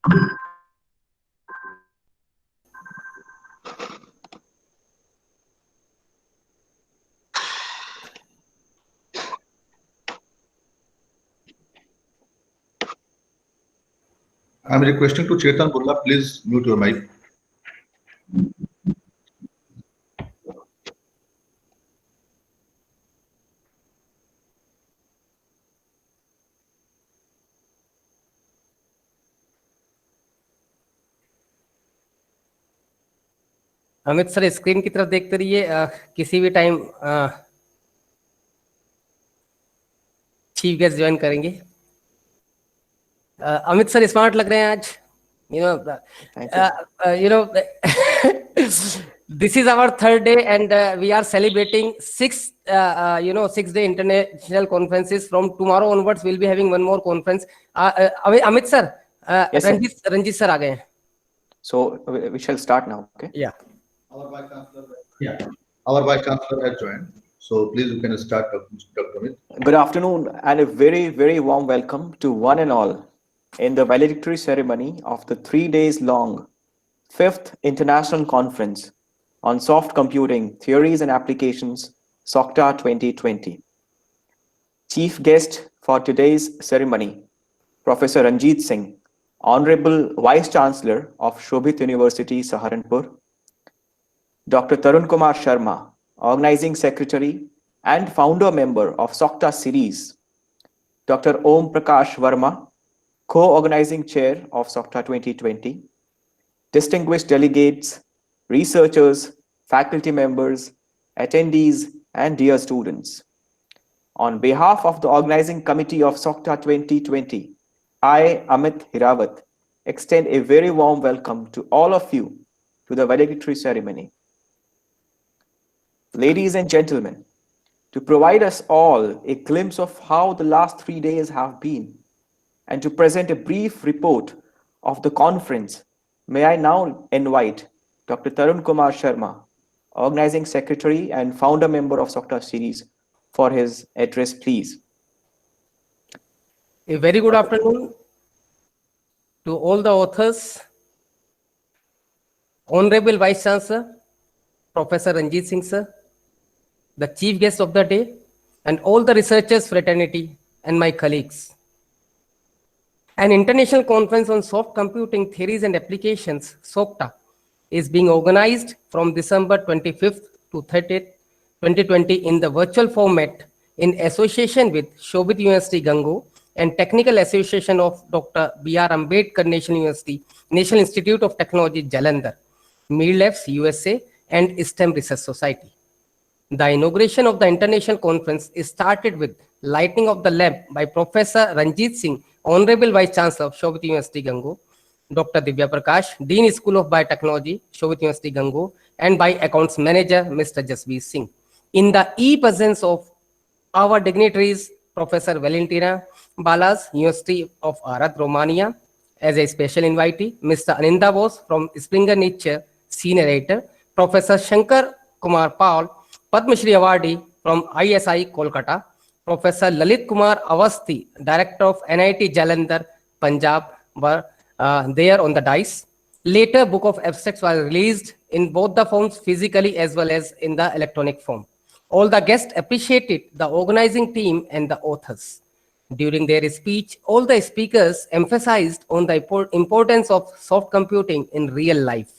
I'm requesting to Chetan Burla, please mute your mic. Amit sir screen की तरफ देखते रहिए, किसी भी टाइम चीफ गेस्ट ज्वाइन करेंगे। अमित सर स्मार्ट लग रहे हैं आज, you know this is our third day and we are celebrating 6-day international conferences. From tomorrow onwards we'll be having one more conference. Amit sir, yes, Ranjit sir aa gaye hain. So we shall start now. Okay. Yeah. Our Vice Chancellor has joined. So please you can start, Dr. Amit. Good afternoon and a very, very warm welcome to one and all in the valedictory ceremony of the 3 days long 5th International Conference on Soft Computing Theories and Applications, SOCTA 2020. Chief guest for today's ceremony, Professor Ranjit Singh, Honorable Vice Chancellor of Shobhit University, Saharanpur, Dr. Tarun Kumar Sharma, Organizing Secretary and Founder Member of SOCTA Series, Dr. Om Prakash Verma, Co-Organizing Chair of SOCTA 2020, distinguished delegates, researchers, faculty members, attendees, and dear students. On behalf of the Organizing Committee of SOCTA 2020, I, Amit Hirawat, extend a very warm welcome to all of you to the valedictory ceremony. Ladies and gentlemen, to provide us all a glimpse of how the last 3 days have been, and to present a brief report of the conference, may I now invite Dr. Tarun Kumar Sharma, Organizing Secretary and Founder Member of SOCTA Series, for his address, please. A very good afternoon to all the authors, Honorable Vice Chancellor, Professor Ranjit Singh sir, the chief guest of the day, and all the researchers fraternity and my colleagues. An international conference on soft computing theories and applications, SOCTA, is being organized from December 25th to 30th, 2020 in the virtual format in association with Shobhit University, Gangu, and Technical Association of Dr. B.R. Ambedkar National University, National Institute of Technology, Jalandhar, MIRLabs, USA, and STEM Research Society. The inauguration of the international conference is started with lighting of the lamp by Professor Ranjit Singh, Honorable Vice Chancellor of Shobhit University, Gangu, Dr. Divya Prakash, Dean School of Biotechnology, Shobhit University, Gangu, and by Accounts Manager, Mr. Jasveer Singh. In the presence of our dignitaries, Professor Valentina Balas, University of Arad, Romania, as a special invitee, Mr. Aninda Bose from Springer Nature, Senior Editor, Professor Shankar Kumar Paul, Padma Shri Awardee from ISI, Kolkata, Professor Lalit Kumar Avasthi, Director of NIT Jalandhar, Punjab, were there on the dais. Later, book of abstracts was released in both the forms, physically as well as in the electronic form. All the guests appreciated the organizing team and the authors. During their speech, all the speakers emphasized on the importance of soft computing in real life.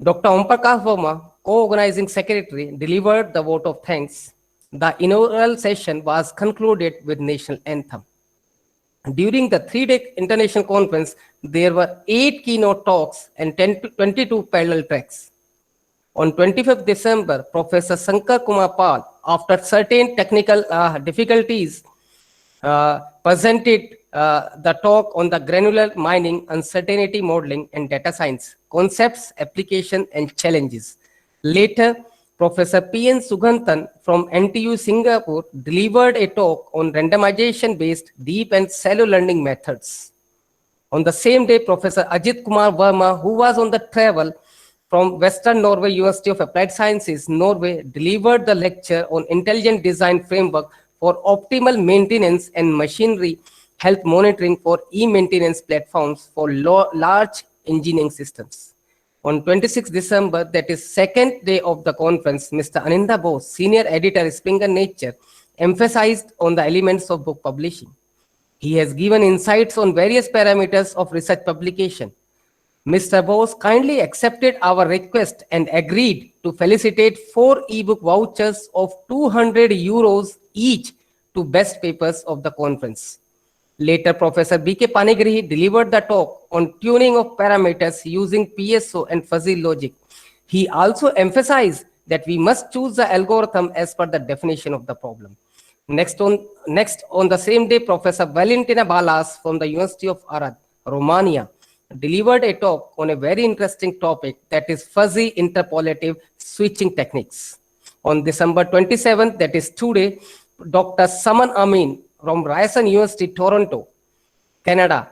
Dr. Om Prakash Verma, co-organizing secretary, delivered the vote of thanks. The inaugural session was concluded with national anthem. During the 3-day international conference, there were 8 keynote talks and 22 parallel tracks. On 25th December, Professor Shankar Kumar Pal, after certain technical difficulties, presented the talk on the granular mining, uncertainty modeling, and data science, concepts, application, and challenges. Later, Professor P.N. Suganthan from NTU Singapore delivered a talk on randomization-based deep and shallow learning methods. On the same day, Professor Ajit Kumar Verma, who was on the travel from Western Norway University of Applied Sciences, Norway, delivered the lecture on intelligent design framework for optimal maintenance and machinery health monitoring for e-maintenance platforms for large engineering systems. On 26 December, that is second day of the conference, Mr. Aninda Bose, senior editor, Springer Nature, emphasized on the elements of book publishing. He has given insights on various parameters of research publication. Mr. Bose kindly accepted our request and agreed to felicitate 4 ebook vouchers of 200 euros each to best papers of the conference. Later, Professor B.K. Panigrihi delivered the talk on tuning of parameters using PSO and fuzzy logic. He also emphasized that we must choose the algorithm as per the definition of the problem. Next on the same day, Professor Valentina Balas from the University of Arad, Romania, delivered a talk on a very interesting topic, that is fuzzy interpolative switching techniques. On December 27th, that is today, Dr. Saman Amin from Ryerson University, Toronto, Canada,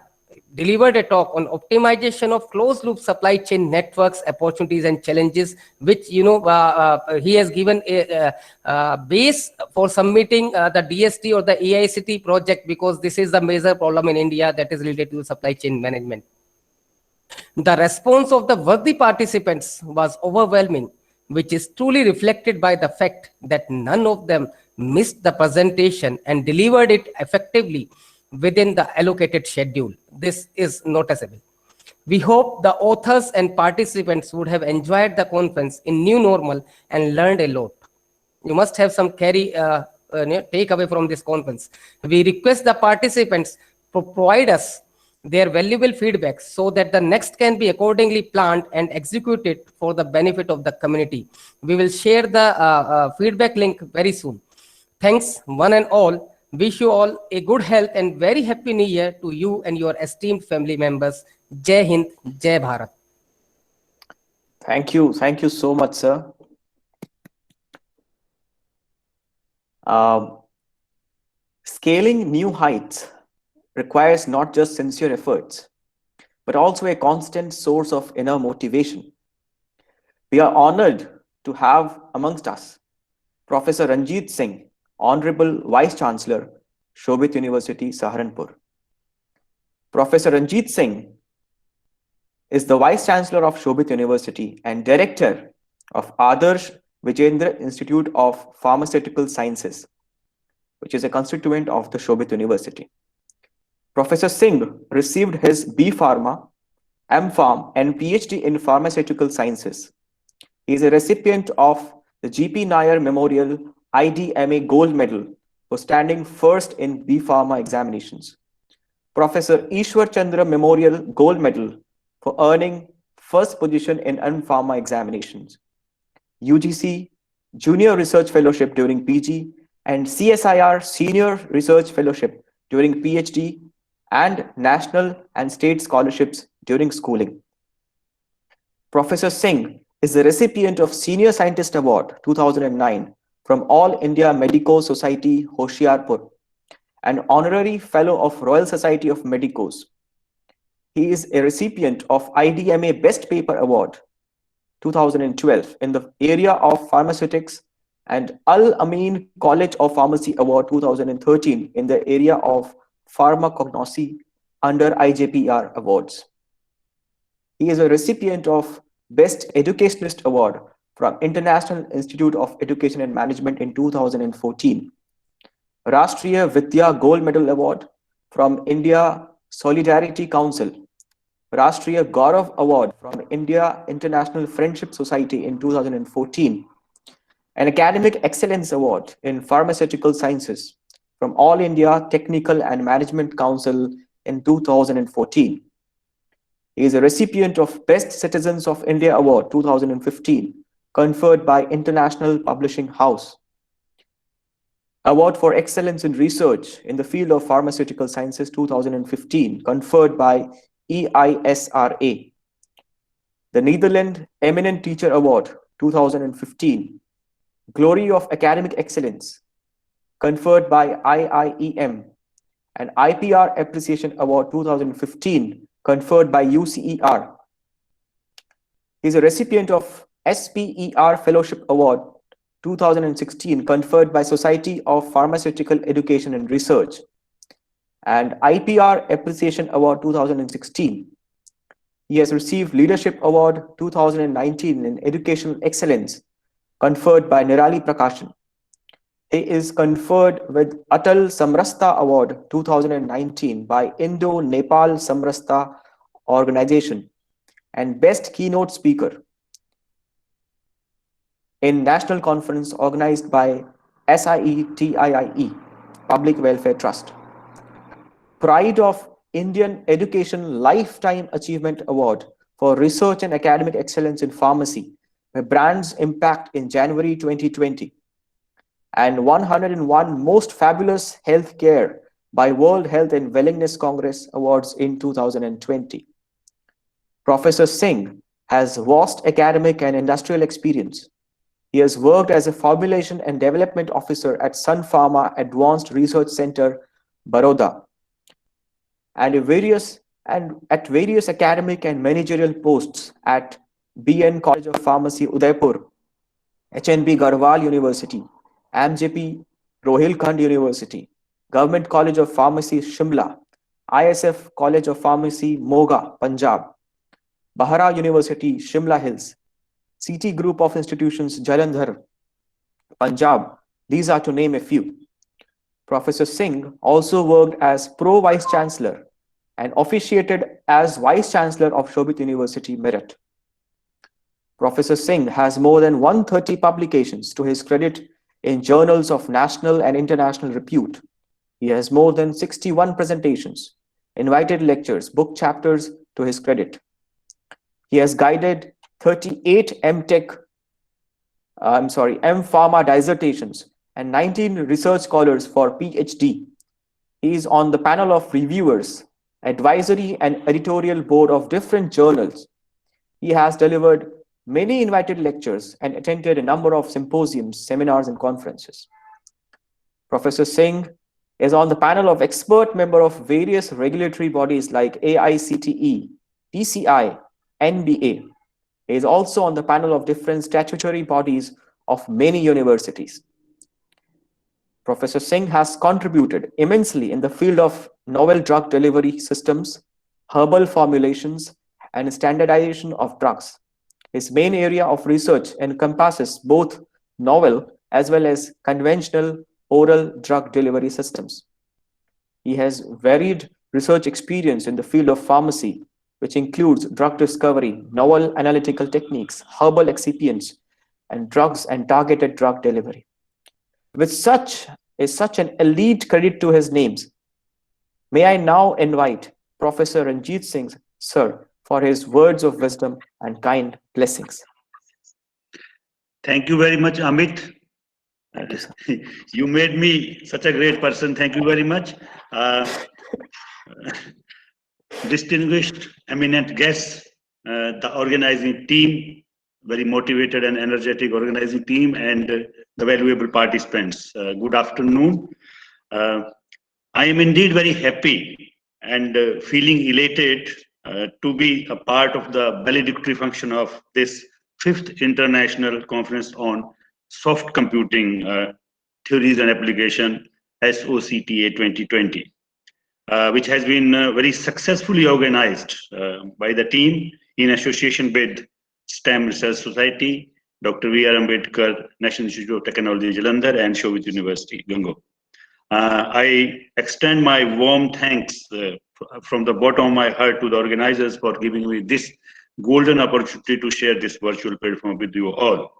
delivered a talk on optimization of closed loop supply chain networks, opportunities and challenges, which he has given a base for submitting the DST or the AICT project, because this is the major problem in India that is related to supply chain management. The response of the worthy participants was overwhelming, which is truly reflected by the fact that none of them missed the presentation and delivered it effectively within the allocated schedule. This is noticeable. We hope the authors and participants would have enjoyed the conference in new normal and learned a lot. You must have some take away from this conference. We request the participants to provide us their valuable feedback so that the next can be accordingly planned and executed for the benefit of the community. We will share the feedback link very soon. Thanks one and all. Wish you all a good health and very happy new year to you and your esteemed family members. Jai Hind, Jai Bharat. Thank you so much, sir. Scaling new heights requires not just sincere efforts, but also a constant source of inner motivation. We are honored to have amongst us Professor Ranjit Singh, Honorable Vice Chancellor, Shobhit University, Saharanpur. Professor Ranjit Singh is the Vice Chancellor of Shobhit University and Director of Adarsh Vijayendra Institute of Pharmaceutical Sciences, which is a constituent of the Shobhit University. Professor Singh received his B Pharma, M Pharm, and PhD in Pharmaceutical Sciences. He is a recipient of the G.P. Nair Memorial IDMA Gold Medal for standing first in B Pharma examinations. Professor Ishwar Chandra Memorial Gold Medal for earning first position in M Pharma examinations. UGC Junior Research Fellowship during PG and CSIR Senior Research Fellowship during PhD and national and state scholarships during schooling. Professor Singh is the recipient of Senior Scientist Award 2009 from All India Medico Society, Hoshiarpur, and Honorary Fellow of Royal Society of Medicos. He is a recipient of IDMA Best Paper Award 2012 in the area of pharmaceutics and Al Amin College of Pharmacy Award 2013 in the area of pharmacognosy under IJPR awards. He is a recipient of Best Educationalist Award from International Institute of Education and Management in 2014, Rashtriya Vidya Gold Medal Award from India Solidarity Council, Rashtriya Gaurav Award from India International Friendship Society in 2014, an Academic Excellence Award in Pharmaceutical Sciences from All India Technical and Management Council in 2014. He is a recipient of Best Citizens of India Award 2015, conferred by International Publishing House. Award for Excellence in Research in the field of Pharmaceutical Sciences 2015, conferred by EISRA. The Netherlands Eminent Teacher Award 2015, Glory of Academic Excellence, conferred by IIEM, and IPR Appreciation Award 2015, conferred by UCER. He is a recipient of SPER Fellowship Award 2016, conferred by Society of Pharmaceutical Education and Research, and IPR Appreciation Award 2016. He has received Leadership Award 2019 in Educational Excellence, conferred by Nirali Prakashan. He is conferred with Atal Samrastha Award 2019 by Indo-Nepal Samrastha Organization and Best Keynote Speaker in National Conference organized by SIETIIE, Public Welfare Trust. Pride of Indian Education Lifetime Achievement Award for Research and Academic Excellence in Pharmacy by Brands Impact in January 2020. And 101 Most Fabulous Healthcare by World Health and Wellness Congress Awards in 2020. Professor Singh has vast academic and industrial experience. He has worked as a Formulation and Development Officer at Sun Pharma Advanced Research Center, Baroda, and at various academic and managerial posts at BN College of Pharmacy, Udaipur, HNB Garhwal University, AMJP Rohilkhand University, Government College of Pharmacy, Shimla, ISF College of Pharmacy, Moga, Punjab, Bahara University, Shimla Hills, CT Group of Institutions, Jalandhar, Punjab. These are to name a few. Professor Singh also worked as Pro Vice Chancellor and officiated as Vice Chancellor of Shobit University, Meerut. Professor Singh has more than 130 publications to his credit in journals of national and international repute. He has more than 61 presentations, invited lectures, book chapters to his credit. He has guided 38 M-Pharma dissertations and 19 research scholars for PhD. He is on the panel of reviewers, advisory and editorial board of different journals. He has delivered many invited lectures and attended a number of symposiums, seminars, and conferences. Professor Singh is on the panel of expert member of various regulatory bodies like AICTE, PCI, NBA. He is also on the panel of different statutory bodies of many universities. Professor Singh has contributed immensely in the field of novel drug delivery systems, herbal formulations, and standardization of drugs. His main area of research encompasses both novel as well as conventional oral drug delivery systems. He has varied research experience in the field of pharmacy, which includes drug discovery, novel analytical techniques, herbal excipients, and drugs and targeted drug delivery. With such an elite credit to his names, may I now invite Professor Ranjit Singh, sir, for his words of wisdom and kind blessings. Thank you very much, Amit. Thank you, sir. You made me such a great person. Thank you very much. Distinguished, eminent guests, the organizing team, very motivated and energetic organizing team, and the valuable participants. Good afternoon. I am indeed very happy and feeling elated to be a part of the valedictory function of this 5th International Conference on Soft Computing Theories and Application, SOCTA 2020, which has been very successfully organized by the team in association with STEM Research Society, Dr. V.R. Ambedkar National Institute of Technology, Jalandhar, and Shobit University, Gango. I extend my warm thanks from the bottom of my heart to the organizers for giving me this golden opportunity to share this virtual platform with you all.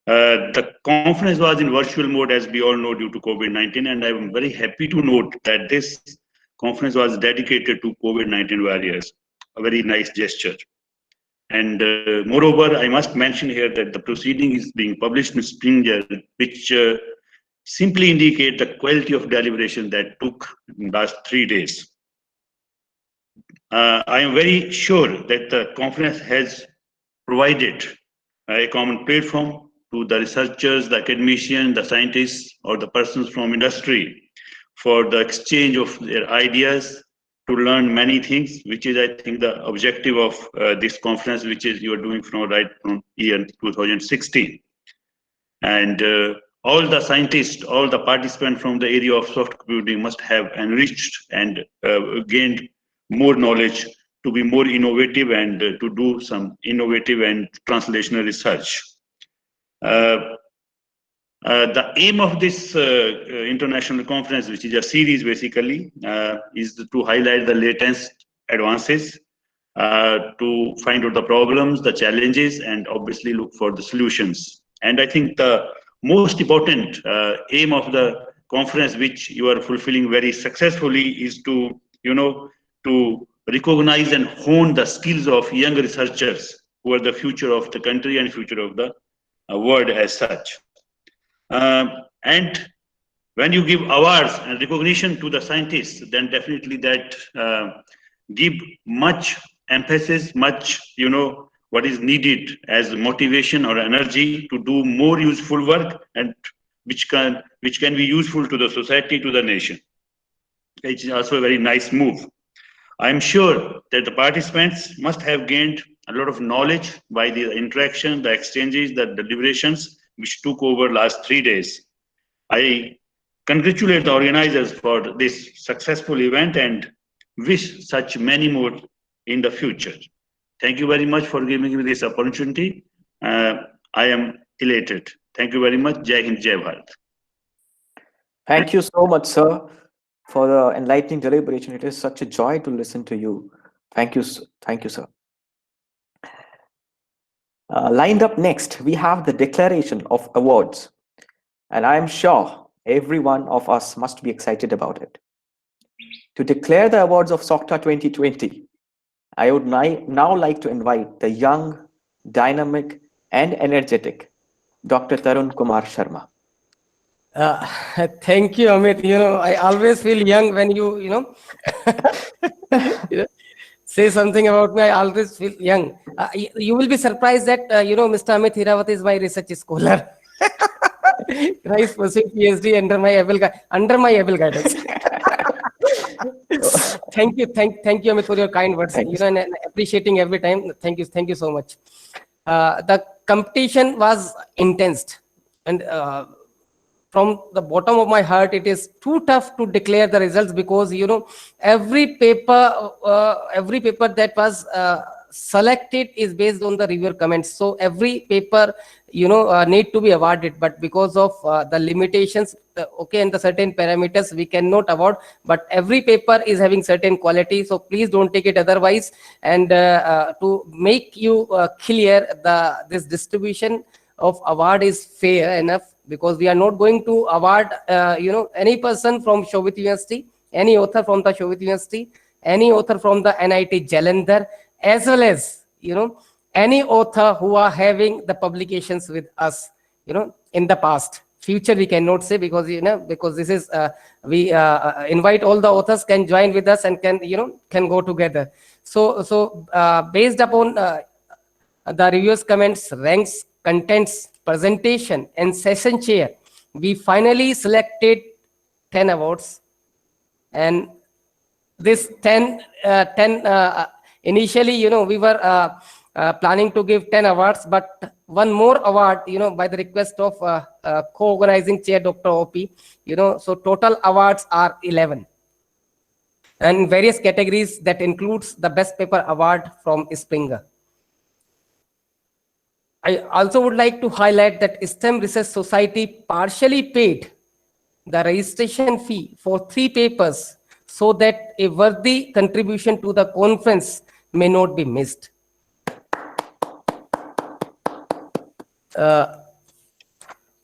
The conference was in virtual mode, as we all know, due to COVID-19, and I'm very happy to note that this conference was dedicated to COVID-19 warriors, a very nice gesture. And moreover, I must mention here that the proceeding is being published in Springer, which simply indicate the quality of deliberation that took in the last 3 days. I am very sure that the conference has provided a common platform to the researchers, the academicians, the scientists, or the persons from industry for the exchange of their ideas, to learn many things, which is, I think, the objective of this conference, which is you are doing from year 2016. And all the scientists, all the participants from the area of soft computing must have enriched and gained more knowledge to be more innovative and to do some innovative and translational research. The aim of this international conference, which is a series basically, is to highlight the latest advances, to find out the problems, the challenges, and obviously look for the solutions. And I think the most important aim of the conference, which you are fulfilling very successfully, is to, to recognize and hone the skills of young researchers who are the future of the country and future of the world as such. And when you give awards and recognition to the scientists, then definitely that give much emphasis, much, what is needed as motivation or energy to do more useful work, and which can be useful to the society, to the nation. It is also a very nice move. I'm sure that the participants must have gained a lot of knowledge by the interaction, the exchanges, the deliberations, which took over last 3 days. I congratulate the organizers for this successful event and wish such many more in the future. Thank you very much for giving me this opportunity. I am elated. Thank you very much. Jai Hind, Jai Bharat. Thank you so much, sir, for the enlightening deliberation. It is such a joy to listen to you. Thank you, sir. Lined up next, we have the declaration of awards, and I am sure every one of us must be excited about it. To declare the awards of SOCTA 2020, I would now like to invite the young, dynamic, and energetic Dr. Tarun Kumar Sharma. Thank you, Amit. I always feel young when you say something about me. I always feel young. You will be surprised that, Mr. Amit Hirawat is my research scholar. He's pursuing PhD under my able guidance. Thank you, Amit, for your kind words. And appreciating every time. Thank you so much. The competition was intense, and from the bottom of my heart, it is too tough to declare the results, because every paper that was selected is based on the reviewer comments. So every paper need to be awarded, but because of the limitations, and the certain parameters, we cannot award. But every paper is having certain quality, so please don't take it otherwise. And to make you clear, this distribution of award is fair enough, because we are not going to award any person from Shobhit University, any author from the Shobhit University, any author from the NIT Jalandhar, as well as any author who are having the publications with us in the past. Future we cannot say, because because this is we invite all the authors can join with us and can go together. So based upon the reviewers comments, ranks, contents, presentation, and session chair, we finally selected 10 awards. And this 10 initially, we were planning to give 10 awards, but one more award, by the request of co-organizing chair, Dr. OP, so total awards are 11. And in various categories, that includes the best paper award from Springer. I also would like to highlight that STEM Research Society partially paid the registration fee for 3 papers, so that a worthy contribution to the conference may not be missed.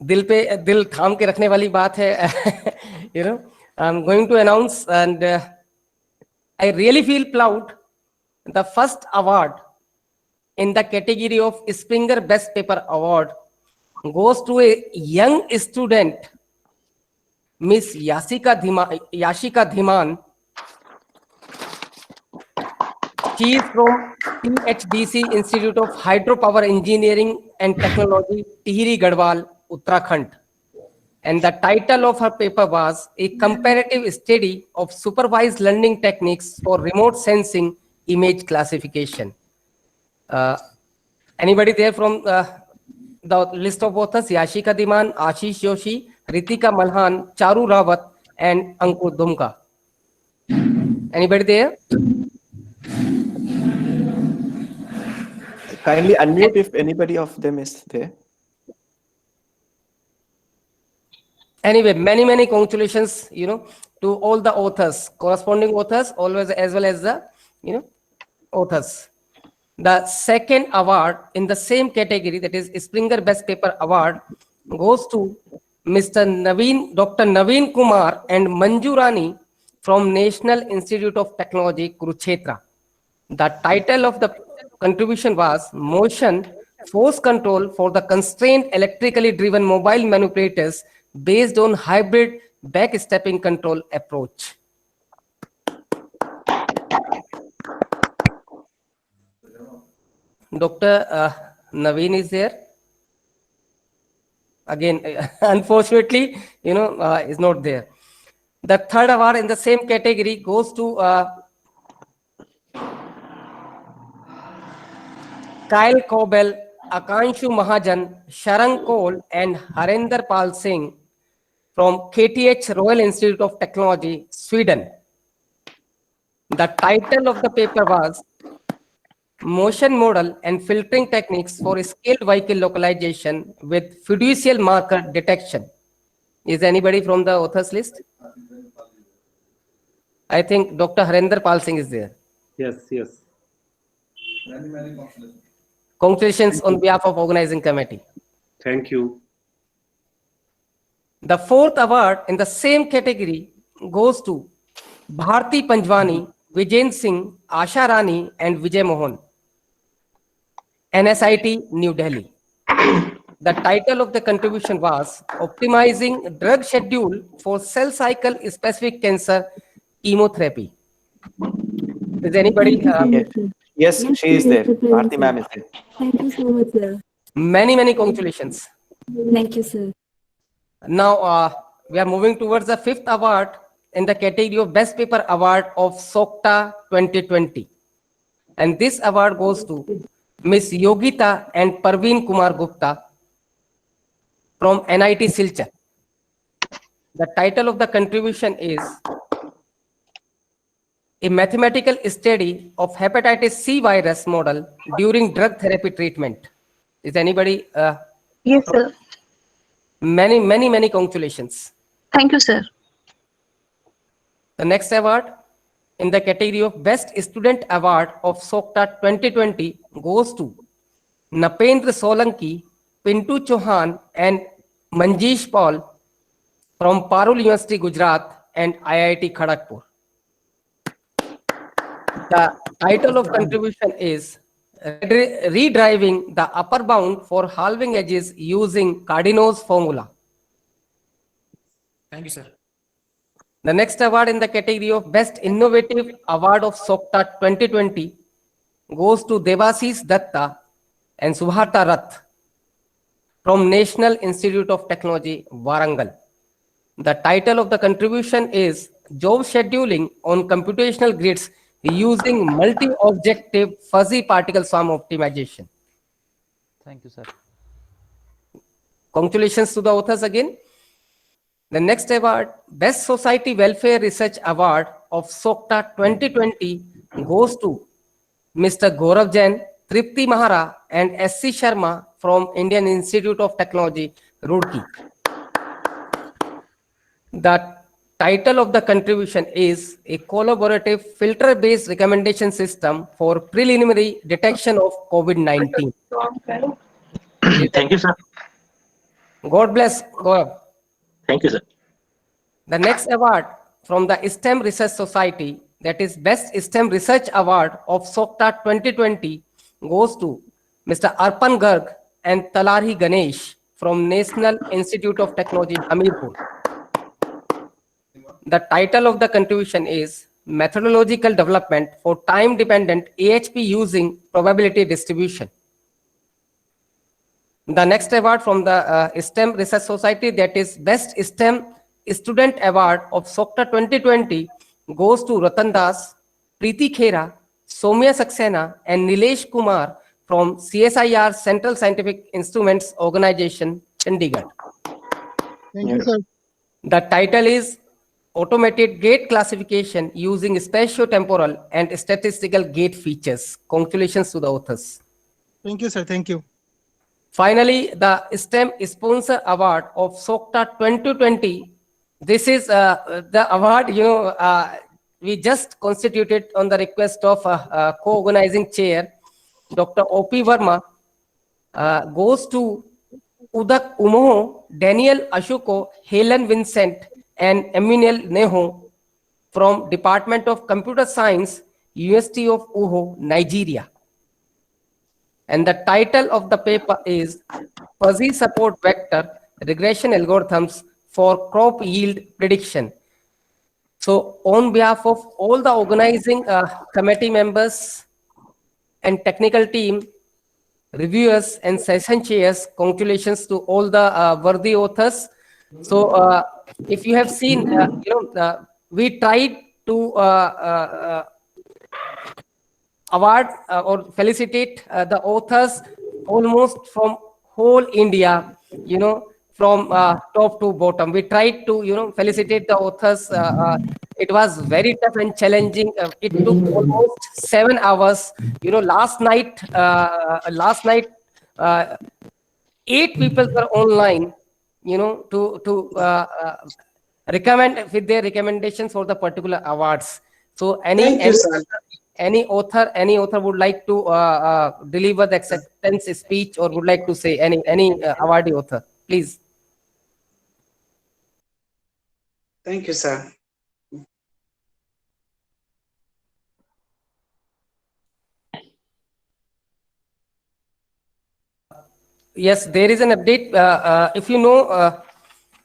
दिल पे दिल थाम के रखने वाली बात है. I'm going to announce, and I really feel proud. The first award in the category of Springer Best Paper Award goes to a young student, Miss Yashika Dhiman. She is from THDC Institute of Hydropower Engineering and Technology, Tihri Garhwal, Uttarakhand. And the title of her paper was A Comparative Study of Supervised Learning Techniques for Remote Sensing Image Classification. Anybody there from The list of authors: Yashika Diman, Ashish Joshi, Ritika Malhan, Charu Rawat, and Ankur Dumka. Anybody there? Kindly unmute if anybody of them is there. Anyway, many congratulations, to all the authors, corresponding authors, always, as well as the, authors. The second award in the same category, that is Springer Best Paper Award, goes to Dr. Naveen Kumar and Manju Rani from National Institute of Technology, Kurukshetra. The title of the contribution was Motion Force Control for the Constrained Electrically Driven Mobile Manipulators based on Hybrid Backstepping Control Approach. Dr. Naveen is there. Again, unfortunately, is not there. The third award in the same category goes to Kyle Kobel, Akanshu Mahajan, Sharang Kohl, and Harinder Pal Singh from KTH Royal Institute of Technology, Sweden. The title of the paper was Motion Model and Filtering Techniques for Scaled Vehicle Localization with Fiducial Marker Detection. Is anybody from the authors list? I think Dr. Harinder Pal Singh is there. Yes. Many congratulations. Congratulations on behalf of organizing committee. Thank you. The fourth award in the same category goes to Bharti Panjwani, Vijayan Singh, Asha Rani, and Vijay Mohan, NSIT, New Delhi. The title of the contribution was Optimizing Drug Schedule for Cell Cycle Specific Cancer Chemotherapy. Is anybody? Yes, she is there. Bharti ma'am is there. Thank you so much, sir. Many congratulations. Thank you, sir. Now, we are moving towards the fifth award in the category of Best Paper Award of SOCTA 2020. And this award goes to Miss Yogita and Parveen Kumar Gupta from NIT Silchar. The title of the contribution is A Mathematical Study of Hepatitis C Virus Model During Drug Therapy Treatment. Is anybody? Yes, sir. Many congratulations. Thank you, sir. The next award in the category of Best Student Award of SOCTA 2020 goes to Napendra Solanki, Pintu Chauhan, and Manjeesh Paul from Parul University, Gujarat, and IIT Kharagpur. The title of contribution is Redriving the Upper Bound for Halving Edges Using Cardino's Formula. Thank you, sir. The next award in the category of Best Innovative Award of SOCTA 2020 goes to Devasis Datta and Subhata Rath from National Institute of Technology, Warangal. The title of the contribution is Job Scheduling on Computational Grids Using Multi-Objective Fuzzy Particle Swarm Optimization. Thank you, sir. Congratulations to the authors again. The next award, Best Society Welfare Research Award of SOCTA 2020 goes to Mr. Gaurav Jain, Tripti Mahara, and S.C. Sharma from Indian Institute of Technology, Roorkee. The title of the contribution is A Collaborative Filter-Based Recommendation System for Preliminary Detection of COVID-19. Thank you, sir. God bless, Gaurav. Thank you, sir. The next award from the STEM Research Society, that is Best STEM Research Award of SOCTA 2020, goes to Mr. Arpan Garg and Talarhi Ganesh from National Institute of Technology, Hamirpur. The title of the contribution is Methodological Development for Time-Dependent AHP Using Probability Distribution. The next award from the STEM Research Society, that is Best STEM Student Award of SOCTA 2020, goes to Ratan Das, Preeti Khera, Soumya Saxena, and Nilesh Kumar from CSIR Central Scientific Instruments Organization, Chandigarh. Thank you, sir. The title is Automated Gate Classification Using Spatiotemporal and Statistical Gate Features. Congratulations to the authors. Thank you, sir. Thank you. Finally, the STEM Sponsor Award of SOCTA 2020. This is the award, we just constituted on the request of co-organizing chair, Dr. O.P. Verma, goes to Udak Umoho, Daniel Ashuko, Helen Vincent, and Emmanuel Neho from Department of Computer Science, University of Uho, Nigeria. And the title of the paper is Fuzzy Support Vector Regression Algorithms for Crop Yield Prediction. So on behalf of all the organizing committee members and technical team, reviewers and session chairs, congratulations to all the worthy authors. So if you have seen, we tried to award or felicitate the authors almost from whole India, from top to bottom. We tried to, felicitate the authors. It was very tough and challenging. It took almost 7 hours. Last night, 8 people were online, to recommend with their recommendations for the particular awards. So any author would like to deliver the acceptance speech or would like to say any awardee author, please. Thank you, sir. Yes, there is an update. If you know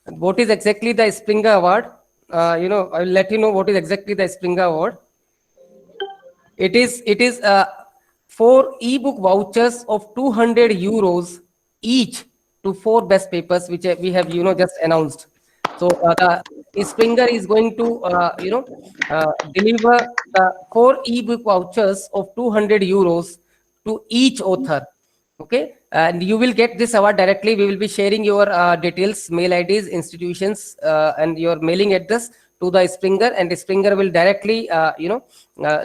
what is exactly the Springer Award, I will let you know what is exactly the Springer Award. It is 4 ebook vouchers of 200 euros each to 4 best papers, which we have just announced. So the Springer is going to deliver the 4 ebook vouchers of 200 euros to each author. Okay, and you will get this award directly. We will be sharing your details, mail IDs, institutions, and your mailing address to the Springer, and the Springer will directly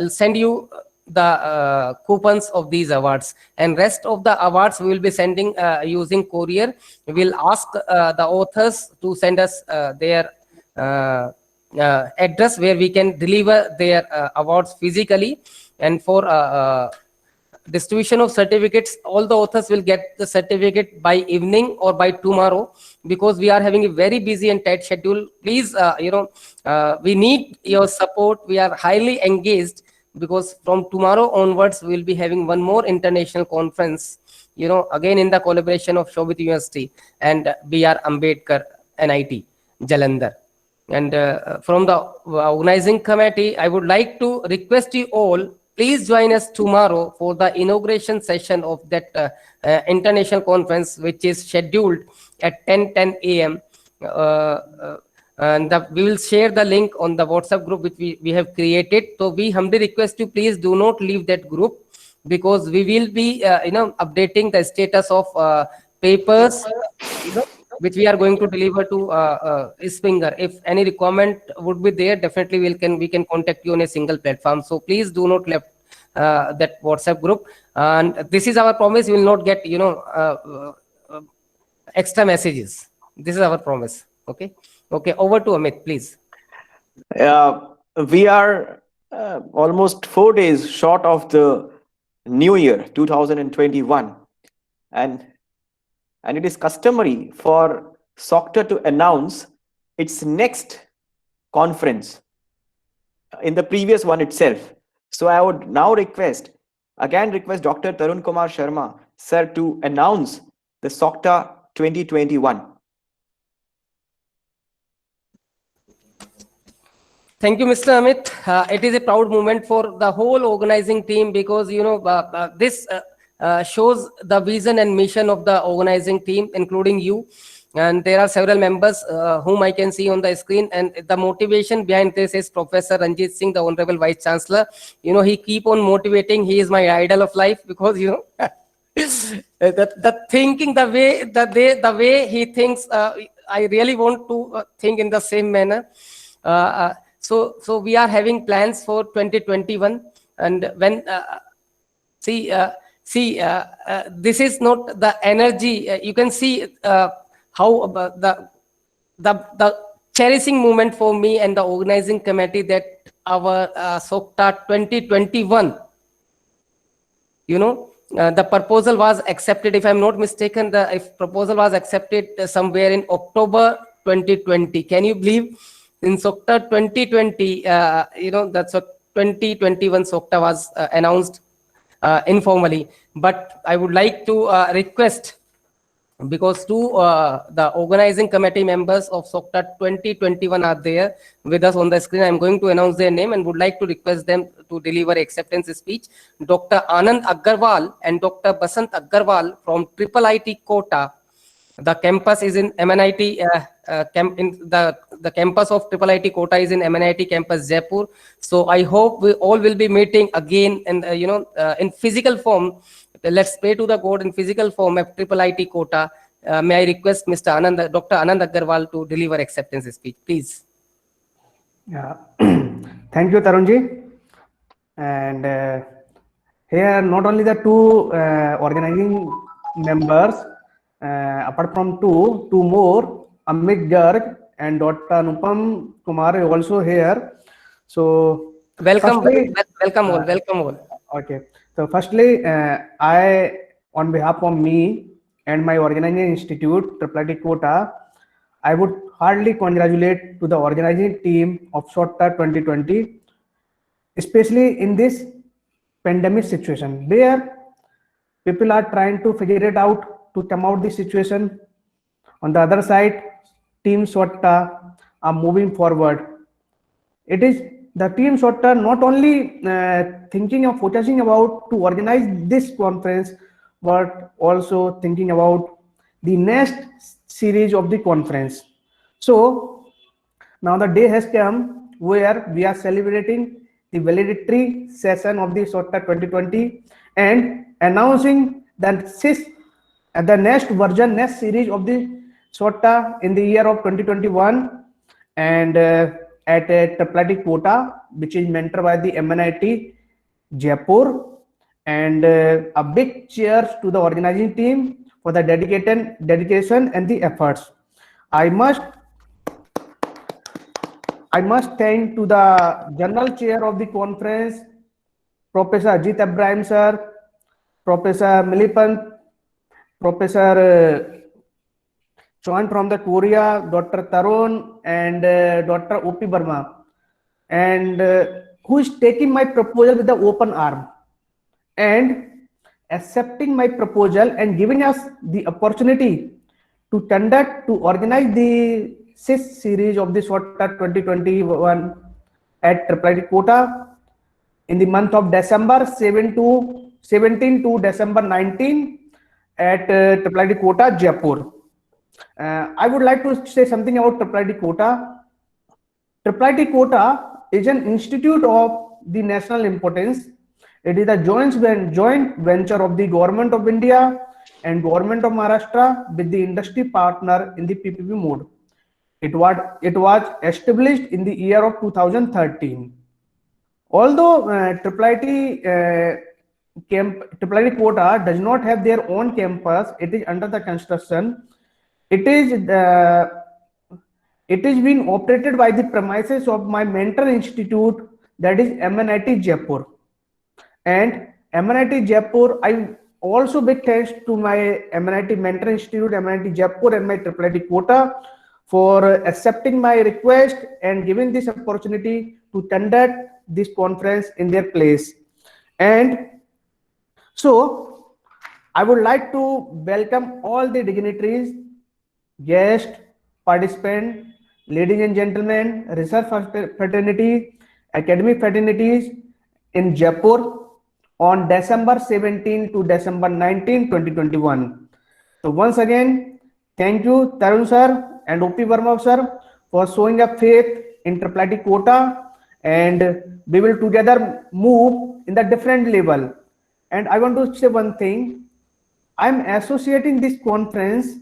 send you the coupons of these awards. And rest of the awards we will be sending using courier. We will ask the authors to send us their address where we can deliver their awards physically. And for distribution of certificates, all the authors will get the certificate by evening or by tomorrow, because we are having a very busy and tight schedule. Please, we need your support. We are highly engaged, because from tomorrow onwards we will be having one more international conference, again in the collaboration of Shobit University and B.R. Ambedkar NIT Jalandhar. And from the organizing committee, I would like to request you all, please join us tomorrow for the inauguration session of that international conference, which is scheduled at 10:10 a.m. And we will share the link on the WhatsApp group which we have created. So we humbly request you, please do not leave that group, because we will be updating the status of papers which we are going to deliver to Springer. If any requirement would be there, definitely we can contact you on a single platform. So please do not left that WhatsApp group. And this is our promise. You will not get extra messages. This is our promise. Okay. Over to Amit, please. We are almost 4 days short of the new year 2021, and it is customary for SOCTA to announce its next conference in the previous one itself. So I would now request Dr. Tarun Kumar Sharma sir to announce the SOCTA 2021. Thank you, Mr. Amit. It is a proud moment for the whole organizing team, because this shows the vision and mission of the organizing team, including you. And there are several members whom I can see on the screen. And the motivation behind this is Professor Ranjit Singh, the Honorable Vice Chancellor. He keep on motivating. He is my idol of life, because the thinking, the way he thinks, I really want to think in the same manner. So we are having plans for 2021, and when this is not the energy. You can see how the cherishing moment for me and the organizing committee that our SOCTA 2021, the proposal was accepted. If I'm not mistaken, the proposal was accepted somewhere in October 2020. Can you believe? In SOCTA 2020, that's what 2021 SOCTA was announced informally. But I would like to request, because the organizing committee members of SOCTA 2021 are there with us on the screen. I'm going to announce their name and would like to request them to deliver acceptance speech. Dr. Anand Agarwal and Dr. Basant Agarwal from IIIT Kota. The campus is in MNIT. The campus of IIIT Kota is in MNIT campus Jaipur. So I hope we all will be meeting again, and in physical form. Let's pray to the God in physical form at IIIT Kota. May I request Dr. Anand Agarwal to deliver acceptance speech, please. Yeah. Thank you, Tarunji. And here, not only the two organizing members, apart from two more, Amit Garg and Dr. Anupam Kumar are also here. So welcome all. Okay. So firstly, I, on behalf of me and my organizing institute, IIIT Kota, I would heartily congratulate to the organizing team of SOCTA 2020, especially in this pandemic situation where people are trying to figure it out to come out this situation. On the other side, Team SOCTA are moving forward. It is the Team SOCTA not only thinking of focusing about to organize this conference, but also thinking about the next series of the conference. So now the day has come where we are celebrating the valedictory session of the SOCTA 2020 and announcing that the next version, next series of the SOCTA in the year of 2021, and at IIIT Kota, which is mentored by the MNIT Jaipur. And a big cheers to the organizing team for the dedication and the efforts. I must thank to the General Chair of the conference, Professor Ajit Ibrahim sir, Professor Milipant, Professor Chauhan from the Korea, Dr. Tarun, and Dr. O.P. Burma, and who is taking my proposal with the open arm and accepting my proposal and giving us the opportunity to organize the 6th series of the SOCTA 2021 at IIIT Kota in the month of December 17 to December 19 at IIIT Kota, Jaipur. I would like to say something about IIIT Kota. IIIT Kota is an institute of the national importance. It is a joint venture of the Government of India and Government of Maharashtra with the industry partner in the PPP mode. It was established in the year of 2013. Although IIIT Kota does not have their own campus, it is under the construction. It is being operated by the premises of my mentor institute, that is MNIT Jaipur. And MNIT Jaipur, I also big thanks to my MNIT Mentor Institute, MNIT Jaipur, and my IIIT Kota for accepting my request and giving this opportunity to conduct this conference in their place. And so I would like to welcome all the dignitaries, guests, participants, ladies and gentlemen, research fraternity, academic fraternities in Jaipur on December 17 to December 19, 2021. So once again, thank you Tarun sir and O.P. Verma sir for showing a faith in IIIT Kota, and we will together move in the different level. And I want to say one thing, I'm associating this conference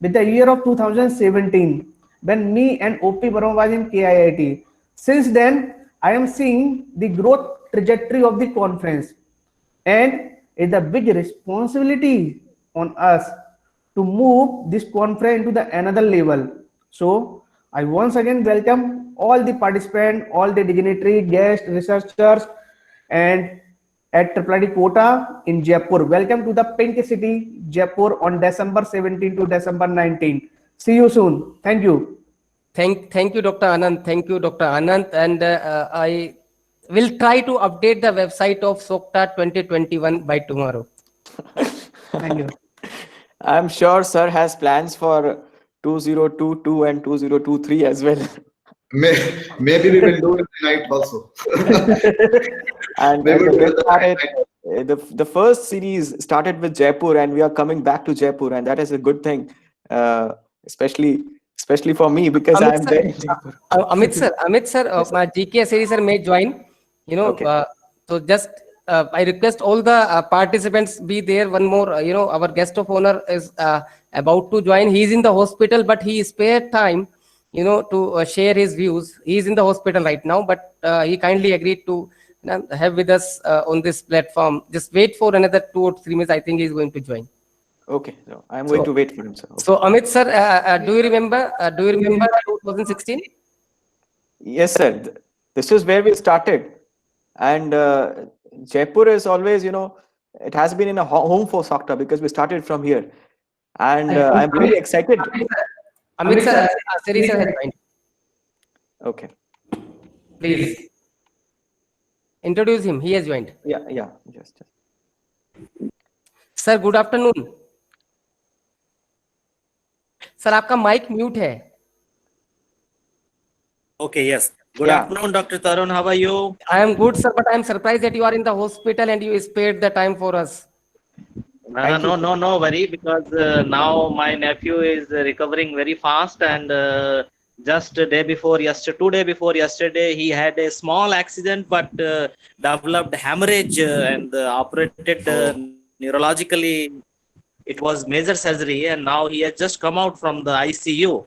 with the year of 2017 when me and OP Baron was in KIIT. Since then, I am seeing the growth trajectory of the conference, and it's a big responsibility on us to move this conference to the another level. So I once again welcome all the participants, all the dignitary guests, researchers, and at IIIT Kota in Jaipur. Welcome to the Pink City, Jaipur on December 17 to December 19. See you soon. Thank you. Thank you, Dr. Anand. Thank you, Dr. Anand. And I will try to update the website of SOCTA 2021 by tomorrow. Thank you. I'm sure sir has plans for 2022 and 2023 as well. Maybe we will do it tonight also. And Maybe the we'll best do part it is, the first series started with Jaipur, and we are coming back to Jaipur, and that is a good thing, especially for me, because Amit I'm sir, there in Jaipur. Amit sir, my GK series sir may join. You know, Okay. so just I request all the participants be there. One more, you know, our guest of honor is about to join. He's in the hospital, but he spared time, you know, to share his views. He's in the hospital right now, but he kindly agreed to have with us on this platform. Just wait for another 2 or 3 minutes. I think he's going to join. Okay, so I'm going to wait for him, sir. Okay. So Amit sir, do you remember 2016? Yes, sir. This is where we started, and Jaipur is always, you know, it has been in a home for SOCTA because we started from here, and I'm really excited. Amit sir, series sir has joined. Okay. Please introduce him. He has joined. Yeah. Just. Sir good afternoon. Sir आपका mic mute है. Okay, yes. Good Yeah. afternoon, Dr. Tarun. How are you? I am good, sir, but I am surprised that you are in the hospital and you spared the time for us. No worry, because now my nephew is recovering very fast, and just a day before yesterday, 2 days before yesterday, he had a small accident, but developed hemorrhage and operated neurologically. It was major surgery, and now he has just come out from the ICU.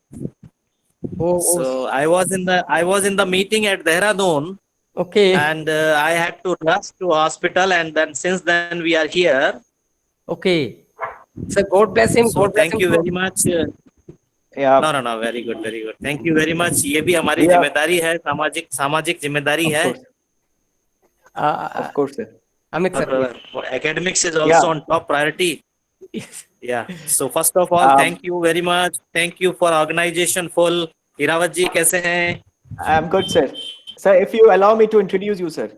So I was in the meeting at Dehradun. Okay. And I had to rush to hospital, and then since then we are here. Okay. Sir, God bless him. So God bless thank him. you very much. Yeah. No, very good, very good. Thank you very much. ये भी हमारी Yeah. जिम्मेदारी है, सामाजिक जिम्मेदारी है. Of course, sir. Amit sir. Academics is also Yeah. on top priority. Yeah. So first of all, thank you very much. Thank you for organization full. Hirawat ji, कैसे हैं? I'm good, sir. Sir, if you allow me to introduce you, sir.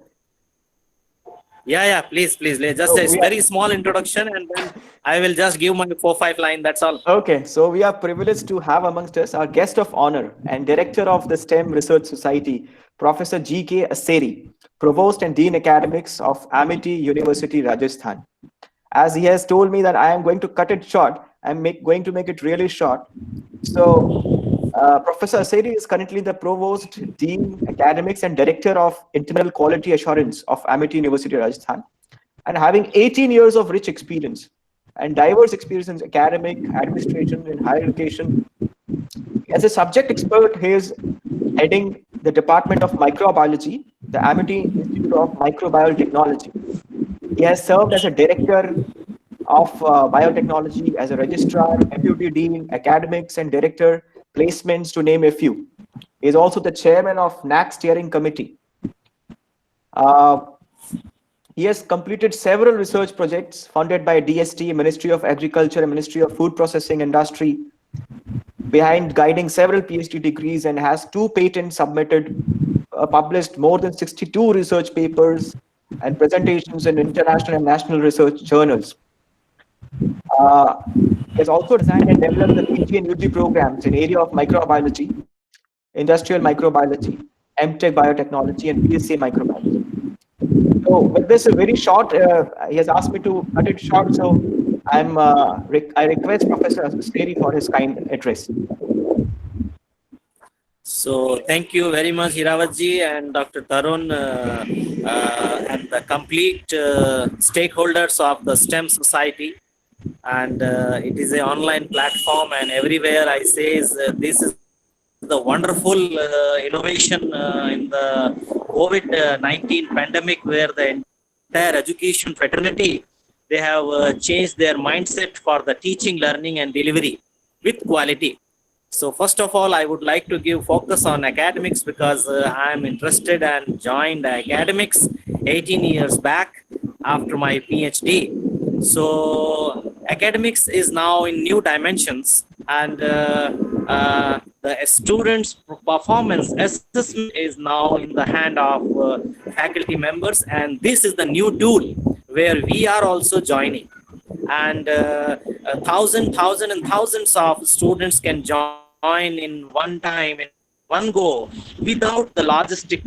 Yeah, please. Just a very small introduction, and then I will just give my 4-5 line. That's all. Okay, so we are privileged to have amongst us our guest of honor and director of the STEM Research Society, Professor G.K. Asseri, Provost and Dean Academics of Amity University, Rajasthan. As he has told me that I am going to cut it short, I'm going to make it really short. So, Professor Asseri is currently the Provost, Dean, Academics, and Director of Internal Quality Assurance of Amity University, Rajasthan, and having 18 years of rich experience and diverse experience in academic, administration, and higher education. As a subject expert, he is heading the Department of Microbiology, the Amity Institute of Microbial Technology. He has served as a Director of Biotechnology, as a Registrar, Deputy Dean, Academics, and Director, Placements, to name a few. He is also the Chairman of NAC Steering Committee. He has completed several research projects funded by DST, Ministry of Agriculture, and Ministry of Food Processing Industry, behind guiding several PhD degrees, and has 2 patents submitted, published more than 62 research papers and presentations in international and national research journals. He has also designed and developed the PG and UG programs in area of microbiology, industrial microbiology, MTech biotechnology, and BSc microbiology. So with this very short, he has asked me to cut it short, so I request Professor Asseri for his kind address. So thank you very much, Hirawat ji and Dr. Tarun, and the complete stakeholders of the STEM Society. and it is an online platform, and everywhere I say is this is the wonderful innovation in the COVID-19 pandemic, where the entire education fraternity, they have changed their mindset for the teaching, learning and delivery with quality. So first of all, I would like to give focus on academics, because I am interested and joined academics 18 years back after my PhD. So academics is now in new dimensions, and the students' performance assessment is now in the hand of faculty members, and this is the new tool where we are also joining, and thousands of students can join in one time, in one go, without the logistic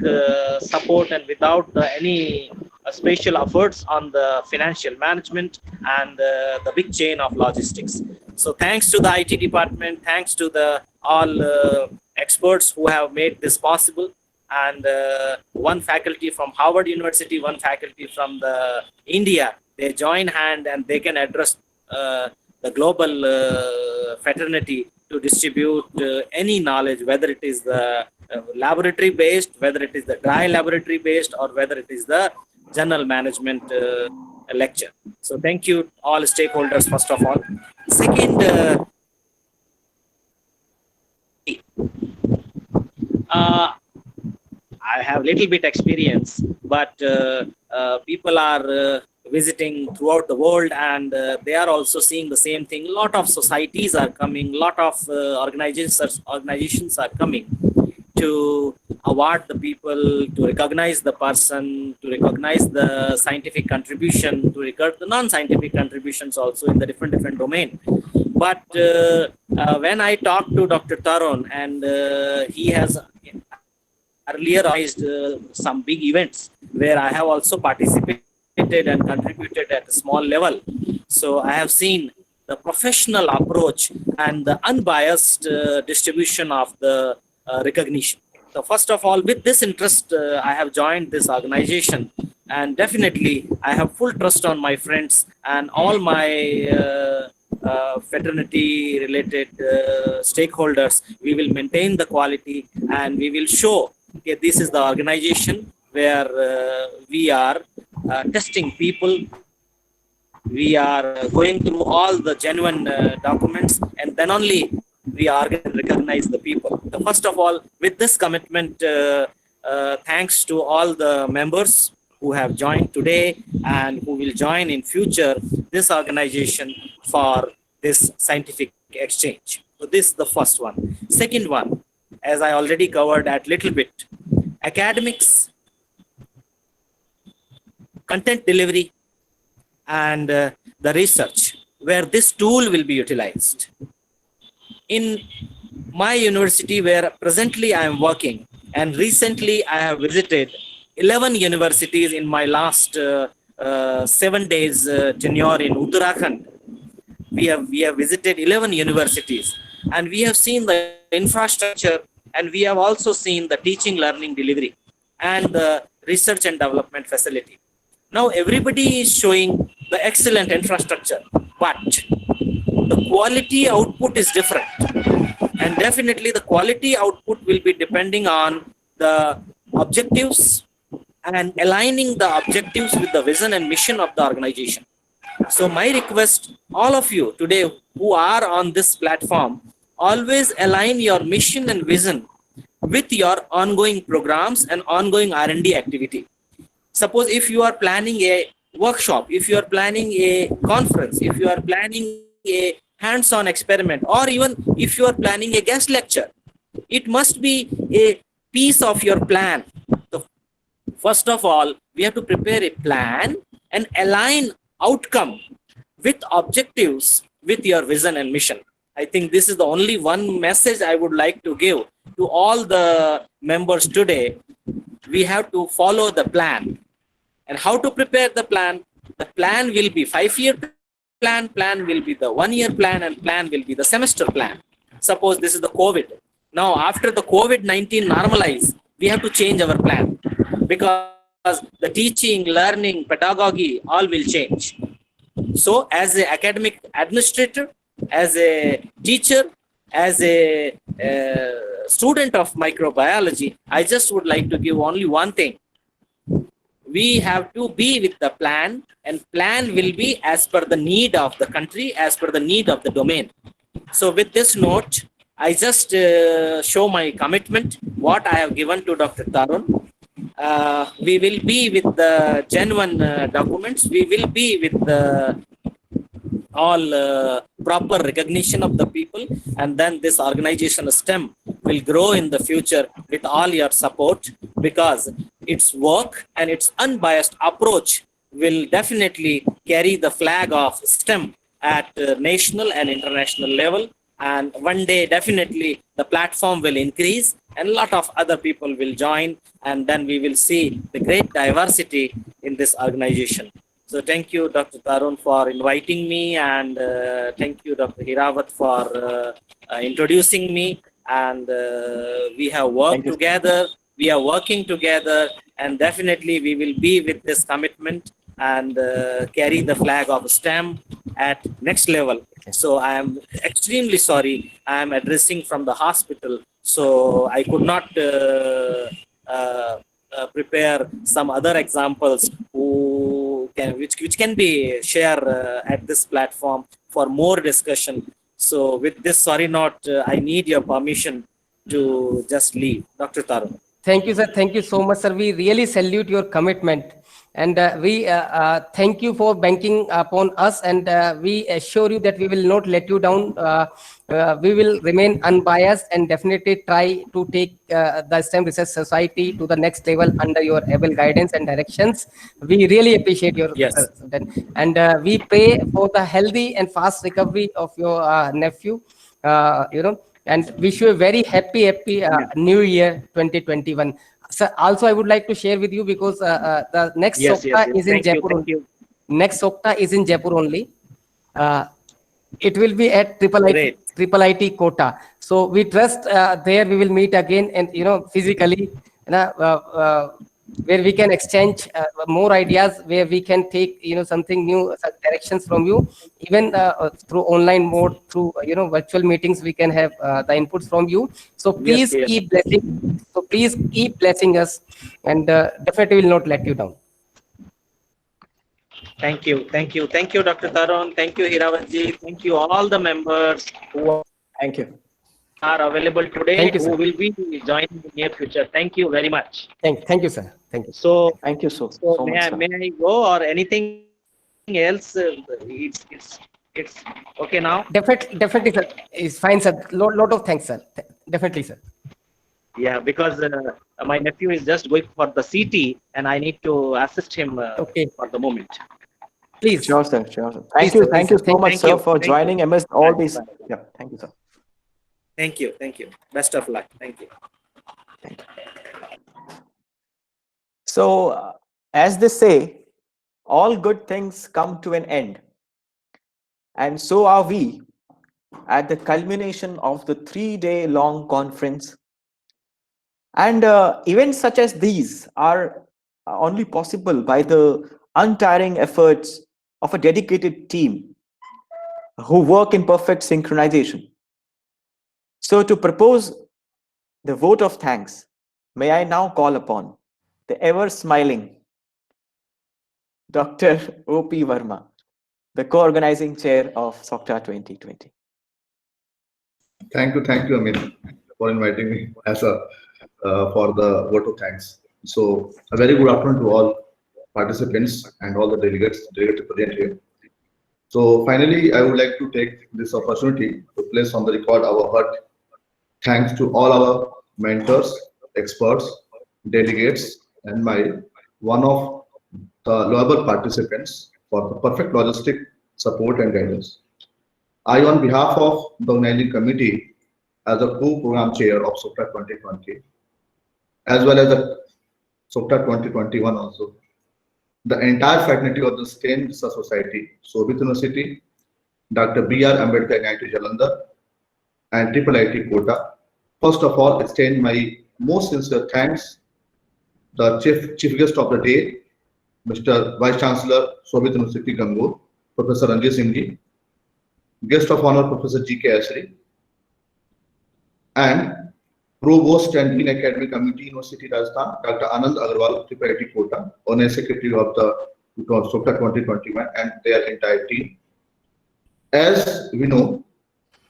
support and without any special efforts on the financial management and the big chain of logistics. So thanks to the IT department, thanks to the all experts who have made this possible, and one faculty from Harvard University, one faculty from the India, they join hand and they can address the global fraternity to distribute any knowledge, whether it is the laboratory based, whether it is the dry laboratory based, or whether it is the general management lecture. So thank you all stakeholders first of all. Second, I have little bit experience, but people are visiting throughout the world, and they are also seeing the same thing. A lot of societies are coming, lot of organizations are coming to award the people, to recognize the person, to recognize the scientific contribution, to record the non-scientific contributions also in the different domain. But when I talked to Dr. Tarun, and he has earlier organized some big events where I have also participated and contributed at a small level. So I have seen the professional approach and the unbiased distribution of the recognition. So first of all, with this interest, I have joined this organization, and definitely I have full trust on my friends and all my fraternity related stakeholders. We will maintain the quality, and we will show, okay, this is the organization where we are testing people. We are going through all the genuine documents, and then only we are going to recognize the people. So first of all, with this commitment, thanks to all the members who have joined today and who will join in future this organization for this scientific exchange. So this is the first one. Second one, as I already covered at little bit, academics, content delivery, and the research, where this tool will be utilized. In my university, where presently I am working, and recently I have visited 11 universities in my last 7 days tenure in Uttarakhand. We have visited 11 universities, and we have seen the infrastructure, and we have also seen the teaching, learning, delivery, and the research and development facility. Now everybody is showing the excellent infrastructure, but the quality output is different. And definitely the quality output will be depending on the objectives and aligning the objectives with the vision and mission of the organization. So my request, all of you today who are on this platform, always align your mission and vision with your ongoing programs and ongoing R&D activity. Suppose if you are planning a workshop, if you are planning a conference, if you are planning a hands-on experiment, or even if you are planning a guest lecture, it must be a piece of your plan. So first of all, we have to prepare a plan and align outcome with objectives with your vision and mission. I think this is the only one message I would like to give to all the members today. We have to follow the plan. And how to prepare the plan? The plan will be 5-year plan, plan will be the 1-year plan, and plan will be the semester plan. Suppose this is the COVID. Now, after the COVID-19 normalize, we have to change our plan, because the teaching, learning, pedagogy, all will change. So as an academic administrator, as a teacher, as a student of microbiology, I just would like to give only one thing. We have to be with the plan, and plan will be as per the need of the country, as per the need of the domain. So with this note, I just show my commitment, what I have given to Dr. Tarun. We will be with the genuine documents. We will be with the all proper recognition of the people, and then this organization STEM will grow in the future with all your support, because its work and its unbiased approach will definitely carry the flag of STEM at national and international level. And one day definitely the platform will increase and a lot of other people will join, and then we will see the great diversity in this organization. So thank you, Dr. Tarun, for inviting me, and thank you, Dr. Hirawat, for introducing me. And we have worked together, we are working together, and definitely we will be with this commitment and carry the flag of STEM at next level. So I am extremely sorry, I am addressing from the hospital, so I could not prepare some other examples which can be shared at this platform for more discussion. So with this sorry note, I need your permission to just leave. Dr. Tarun. Thank you, sir. Thank you so much, sir. We really salute your commitment. And we thank you for banking upon us, and we assure you that we will not let you down. We will remain unbiased and definitely try to take the STEM Research Society to the next level under your able guidance and directions. We really appreciate your and we pray for the healthy and fast recovery of your nephew, and wish you a very happy New Year 2021. So also I would like to share with you, because the next SOCTA is in Jaipur. Next SOCTA is in Jaipur only. It will be at Triple IT Kota. So we trust there we will meet again, and physically, where we can exchange more ideas, where we can take something new, directions from you, even through online mode, through virtual meetings, we can have the inputs from you. So please keep blessing. So please keep blessing us, and definitely will not let you down. Thank you, Dr. Tarun. Thank you, Hirawatji. Thank you, all the members who are available today, who will be joining in the near future. Thank you very much. Thank you, sir. Thank you. So thank you so may much. May I go, or anything else? It's okay now. Definitely, sir. It's fine, sir. Lot of thanks, sir. Definitely, sir. Yeah, because my nephew is just going for the CT, and I need to assist him for the moment. Please. Sure, sir. Thank you so much, sir, for joining amidst all these. Yeah, thank you, sir. Thank you. Best of luck. Thank you. So, as they say, all good things come to an end. And so are we at the culmination of the 3-day-long conference. And events such as these are only possible by the untiring efforts of a dedicated team who work in perfect synchronization. So to propose the vote of thanks, may I now call upon the ever-smiling Dr. O.P. Verma, the co-organizing chair of SOCTA 2020. Thank you, Amit, for inviting me for the vote of thanks. So a very good afternoon to all participants and all the delegates present here. So finally, I would like to take this opportunity to place on the record our heart thanks to all our mentors, experts, delegates, and one of the loyal participants for the perfect logistic support and guidance. I, on behalf of the organizing committee, as a co-program chair of SOCTA 2020, as well as the SOCTA 2021 also, the entire fraternity of the STEM Research Society, Sobit University, Dr. B.R. Ambedkar IIT Jalandhar, and Triple IT Kota. First of all, extend my most sincere thanks the chief guest of the day, Mr. Vice Chancellor, Sobit University, Gangur, Professor Ranjit Singh Ji, Guest of Honor Professor G.K. Ashri, and Provost and Dean Academic Committee, University Rajasthan, Dr. Anand Agarwal, Tripartite Kota, Honorary Secretary of the SOCTA 2021, and their entire team. As we know,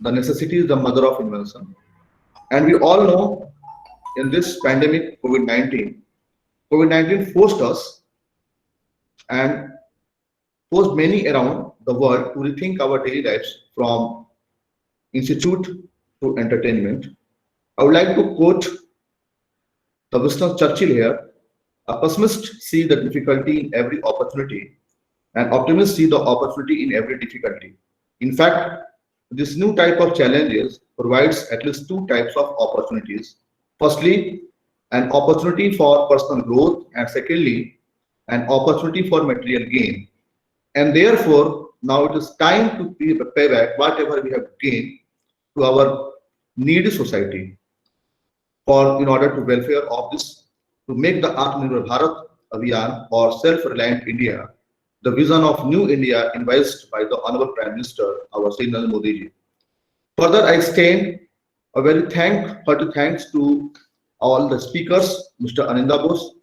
the necessity is the mother of invention. And we all know in this pandemic, COVID-19 forced us and forced many around the world to rethink our daily lives from institute to entertainment. I would like to quote the Winston Churchill here: a pessimist sees the difficulty in every opportunity, and optimists see the opportunity in every difficulty. In fact, this new type of challenges provides at least two types of opportunities. Firstly, an opportunity for personal growth, and secondly, an opportunity for material gain. And therefore, now it is time to pay back whatever we have gained to our needy society in order to welfare of this, to make the Atmanirbhar Bharat Abhiyan or self-reliant India the vision of new India envisaged by the Honorable Prime Minister, our Sri Narendra Modi ji. Further, I extend a very hearty thanks to all the speakers, Mr. Aninda Bose,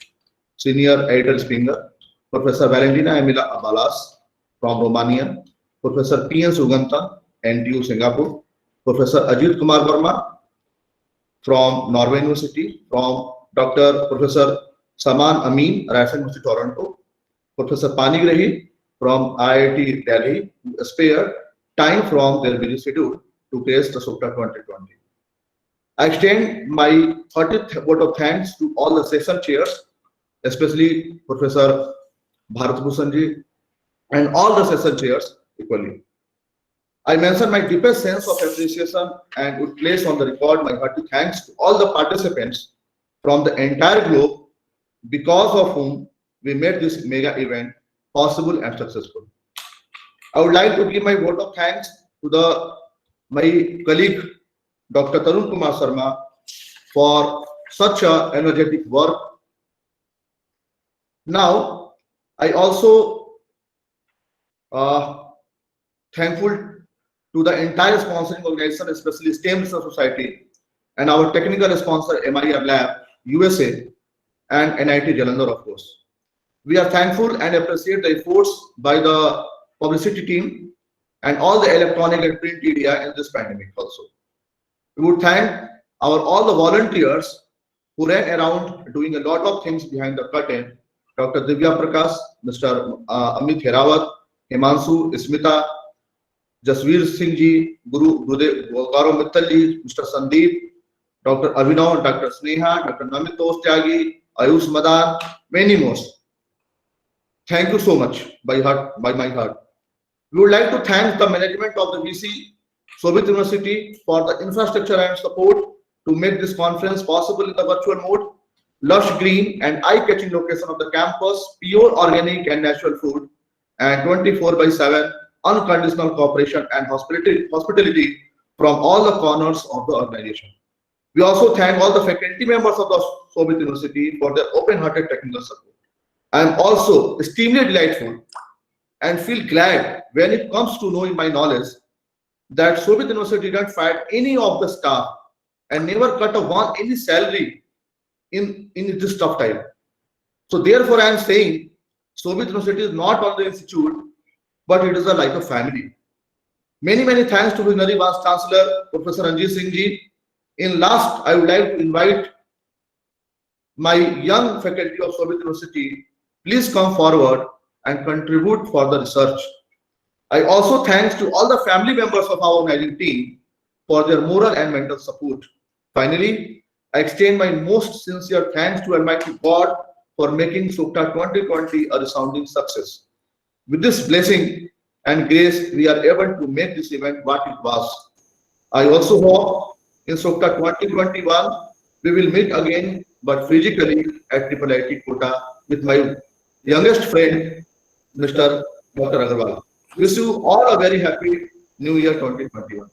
Senior Editor Springer, Professor Valentina Emila Abalas from Romania, Professor P.N. Suganta, NTU Singapore, Professor Ajit Kumar Verma from Norway University, from Professor Saman Amin, Ryerson University, Toronto, Professor Pani Grahi from IIT Delhi, who spared time from their busy schedule to taste the SOCTA 2020. I extend my hearty vote of thanks to all the session chairs, especially Professor Bharat Bhushan ji and all the session chairs equally. I mention my deepest sense of appreciation and would place on the record my hearty thanks to all the participants from the entire globe, because of whom we made this mega event possible and successful. I would like to give my vote of thanks to my colleague, Dr. Tarun Kumar Sharma, for such a energetic work. Now, I also thankful to the entire sponsoring organization, especially STEM Research Society and our technical sponsor MIR Lab USA and NIT Jalandhar, of course. We are thankful and appreciate the efforts by the publicity team and all the electronic and print media in this pandemic also. We would thank all the volunteers who ran around doing a lot of things behind the curtain: Dr. Divya Prakash, Mr. Amit Herawat, Himanshu, Smita, Jasveer Singh ji, Guru Gaurav Mittal ji, Mr. Sandeep, Dr. Abhinav, Dr. Sneha, Dr. Namitos Tyagi, Ayush Madan, many more. Thank you so much by my heart. We would like to thank the management of the VC Soviet University for the infrastructure and support to make this conference possible in the virtual mode. Lush green and eye-catching location of the campus, pure organic and natural food, and 24/7 unconditional cooperation and hospitality from all the corners of the organization. We also thank all the faculty members of the Soviet University for their open-hearted technical support. I am also extremely delightful and feel glad when it comes to knowing my knowledge that Soviet University didn't fire any of the staff and never cut any salary in this tough time. So therefore, I am saying Soviet University is not only an institute, but it is like a family. Many thanks to Visionary Vice Chancellor Professor Ranjit Singh ji. In last, I would like to invite my young faculty of Soviet University. Please come forward and contribute for the research. I also thanks to all the family members of our organizing team for their moral and mental support. Finally, I extend my most sincere thanks to Almighty God for making SOCTA 2020 a resounding success. With this blessing and grace, we are able to make this event what it was. I also hope in SOCTA 2021, we will meet again, but physically at IIT Kota with my youngest friend, Mr. Dr. Agarwal. Wish you all a very happy New Year 2021.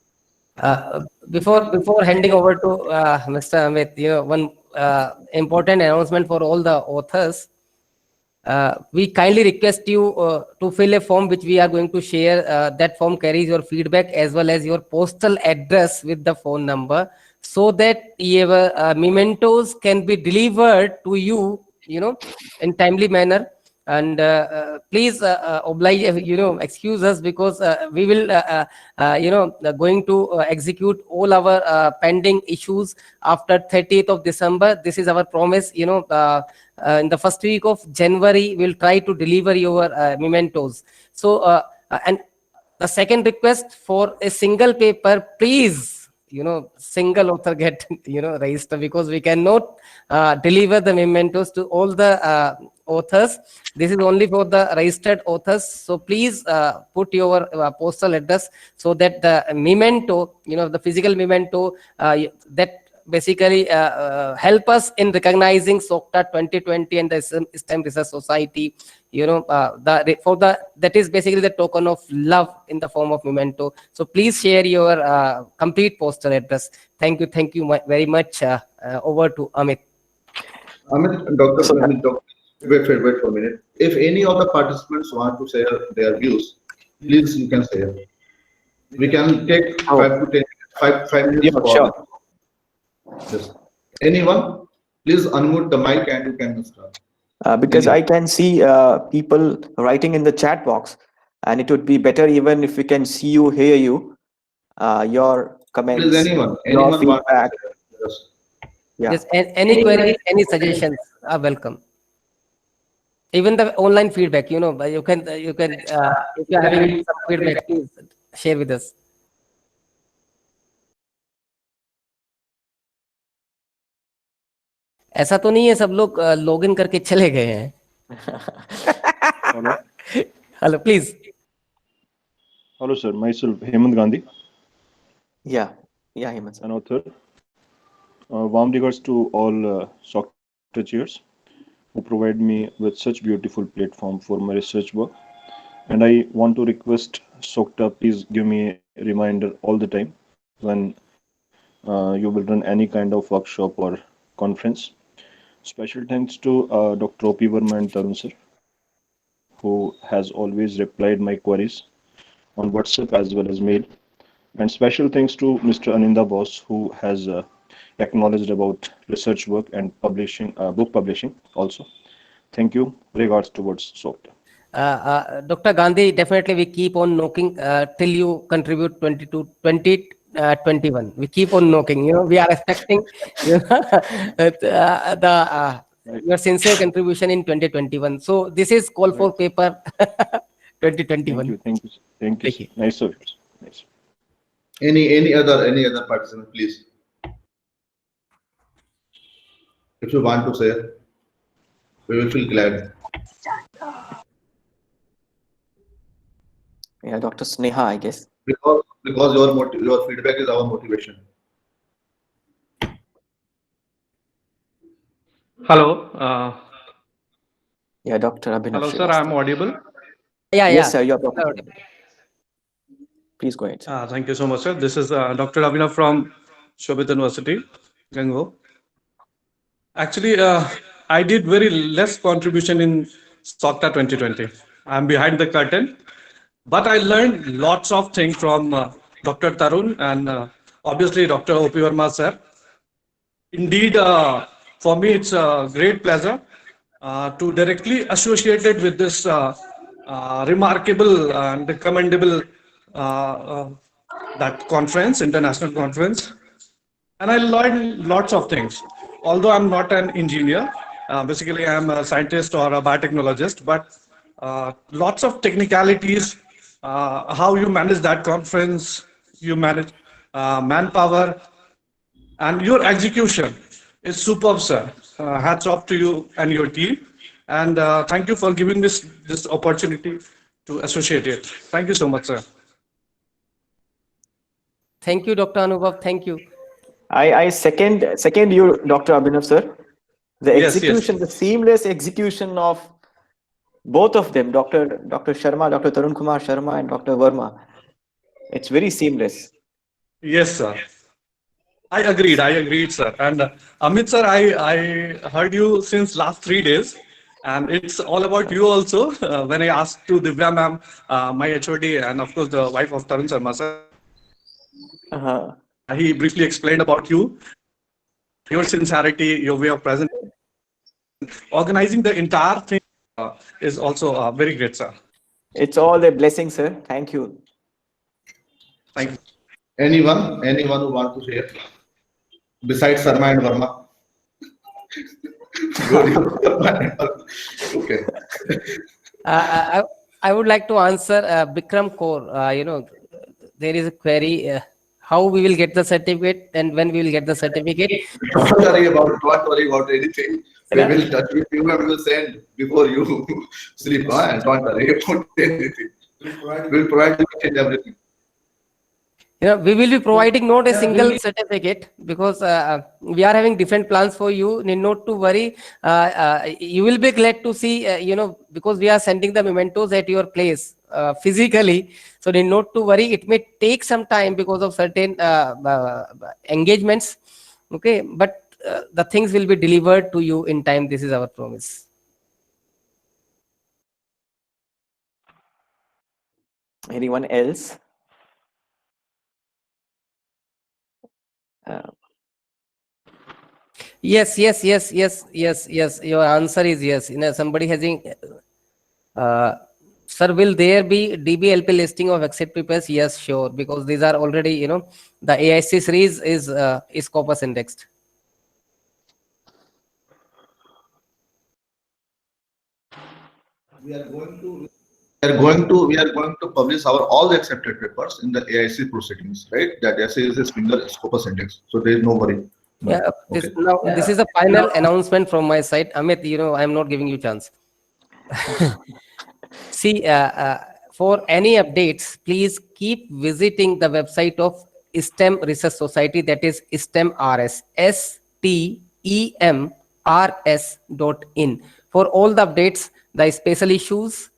Before handing over to Mr. Amit, one important announcement for all the authors. we kindly request you to fill a form which we are going to share. That form carries your feedback as well as your postal address with the phone number, so that your mementos can be delivered to you, in timely manner. And please oblige, excuse us, because we will, going to execute all our pending issues after 30th of December. This is our promise, in the first week of January, we'll try to deliver your mementos. So, and the second request for a single paper, please, single author get, register, because we cannot deliver the mementos to all the authors. This is only for the registered authors. So please put your postal address, so that the memento, the physical memento, that basically help us in recognizing SOCTA 2020 and the STEM Research Society. That is basically the token of love in the form of memento. So please share your complete postal address. Thank you very much. Over to Amit. Dr. Wait for a minute. If any of the participants want to share their views, please, you can share. We can take 5 to 10 5 minutes. Yeah, sure. Yes. Anyone, please unmute the mic and you can start. Because I can see people writing in the chat box, and it would be better even if we can see you, hear you, your comments, Please, anyone your want feedback. to share? Yeah. Yes, any queries, any suggestions are welcome. Even the online feedback, you can if you're having some feedback, please share with us. ऐसा तो नहीं है सब लोग login करके चले गए हैं? Hello, please. Hello, sir. Myself, Hemant Gandhi. Yeah, Hemant. An author. Warm regards to all SOCTA chairs who provide me with such beautiful platform for my research work. And I want to request SOCTA, please give me a reminder all the time when you will run any kind of workshop or conference. Special thanks to Dr. O.P. Verma and Tarun sir, who has always replied my queries on WhatsApp as well as mail. And special thanks to Mr. Aninda Bose, who has acknowledged about research work and publishing, book publishing also. Thank you. Regards towards SOCTA. Dr. Gandhi, definitely we keep on knocking till you contribute 2021. We keep on knocking. We are expecting your sincere contribution in 2021. So this is call for paper 2021. Thank you. Nice of you. Nice. Any other participant, please. If you want to share, we will feel glad. Yeah, Dr. Sneha, I guess. Because your feedback is our motivation. Hello. Yeah, Dr. Abhinav. Hello, sir. I'm audible. Yes, sir. You're audible. Please go ahead. Thank you so much, sir. This is Dr. Abhinav from Shobit University, Gango. Actually, I did very less contribution in SOCTA 2020. I'm behind the curtain, but I learned lots of things from Dr. Tarun and obviously Dr. O.P. Verma, sir. Indeed, for me, it's a great pleasure to directly associate it with this remarkable and commendable that conference, international conference. And I learned lots of things. Although I'm not an engineer, basically I'm a scientist or a biotechnologist, but lots of technicalities, how you manage that conference, you manage manpower, and your execution is superb, sir. Hats off to you and your team. And thank you for giving this opportunity to associate it. Thank you so much, sir. Thank you, Dr. Anubhav. Thank you. I second you, Dr. Abhinav, sir. The Yes, execution, the seamless execution of both of them, Dr. Sharma, Dr. Tarun Kumar Sharma and Dr. Verma. It's very seamless. Yes, sir. I agreed, sir. And Amit, sir, I heard you since last 3 days. And it's all about you also. When I asked to Divya ma'am, my HOD, and of course the wife of Tarun Sharma sir, he briefly explained about you, your sincerity, your way of present, organizing the entire thing is also very great, sir. It's all a blessing, sir. Thank you. Thank you. Anyone who want to share besides Sharma and Verma? Okay. I would like to answer Bikram Kaur. There is a query how we will get the certificate and when we will get the certificate. Don't worry about anything. We will touch with you and we will send before you sleep. And don't worry about anything. We'll provide you with everything. We will be providing not a single certificate because we are having different plans for you. Need not to worry. You will be glad to see, because we are sending the mementos at your place physically. So need not to worry. It may take some time because of certain engagements. Okay, but the things will be delivered to you in time. This is our promise. Anyone else? Yes. Your answer is yes. Somebody having, sir, will there be DBLP listing of exit papers? Yes, sure, because these are already, the AIC series is Scopus indexed. We are going to publish all the accepted papers in the AIC proceedings, right? That is a single Scopus index, so there is no worry. No. Yeah. Okay. This is a final announcement from my side. Amit, I am not giving you chance. See, for any updates, please keep visiting the website of STEM Research Society, that is STEMRS, STEMRS.in. For all the updates, the special issues,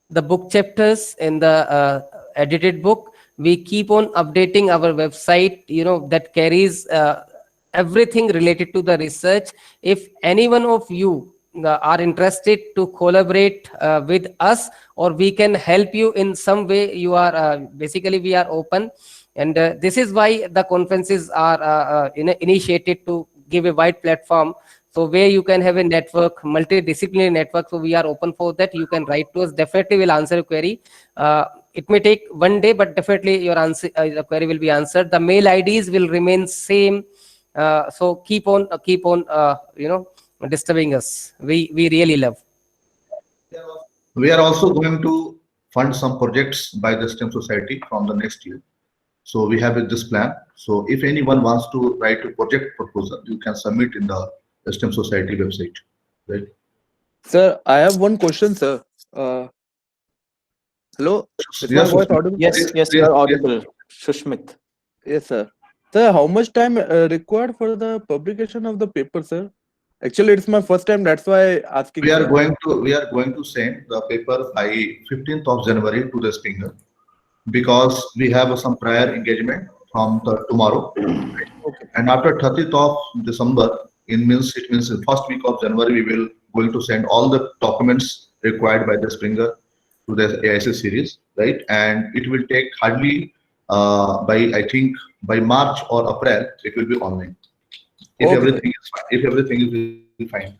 the book chapters in the edited book, we keep on updating our website, that carries everything related to the research. If any one of you are interested to collaborate with us, or we can help you in some way, you are basically we are open, and this is why the conferences are initiated to give a wide platform, so where you can have a network, multidisciplinary network. So we are open for that. You can write to us. Definitely will answer your query. It may take one day, but definitely your answer, the query will be answered. The mail IDs will remain same. So keep on, disturbing us. We really love. We are also going to fund some projects by the STEM Society from the next year. So we have this plan. So if anyone wants to write a project proposal, you can submit in the STEM Society website. Right? Sir, I have one question, sir. Hello? Is my Yes, voice Sushmit. audible? Yes, you are audible. Shushmit. Yes, sir. Sir, how much time required for the publication of the paper, sir? Actually, it's my first time. That's why asking. We are going to send the paper by 15th of January to the Springer, because we have some prior engagement from tomorrow. Okay. And after 30th of December, it means the first week of January, we will going to send all the documents required by the Springer to the AIC series, right? And it will take hardly I think by March or April, it will be online. If Okay, everything is fine. If everything is fine.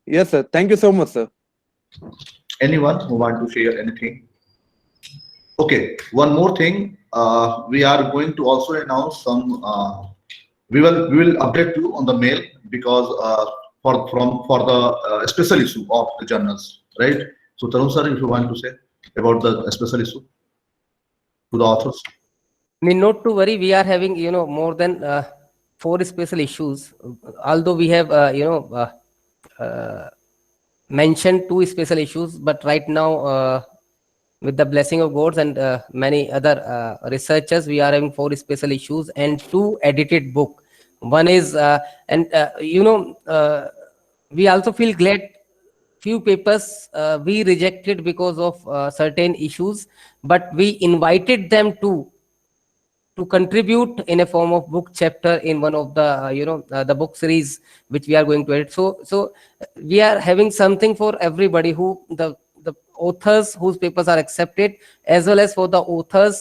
Yes, sir. Thank you so much, sir. Anyone who want to share anything? Okay, one more thing. We are going to also announce some. We will update you on the mail, because for the special issue of the journals, right? So Tarun sir, if you want to say about the special issue to the authors. Not to worry, we are having more than 4 special issues. Although we have mentioned 2 special issues, but right now with the blessing of gods and many other researchers, we are having 4 special issues and 2 edited book. One is we also feel glad few papers we rejected because of certain issues, but we invited them to to contribute in a form of book chapter in one of the the book series which we are going to edit. So we are having something for everybody, who the authors whose papers are accepted, as well as for the authors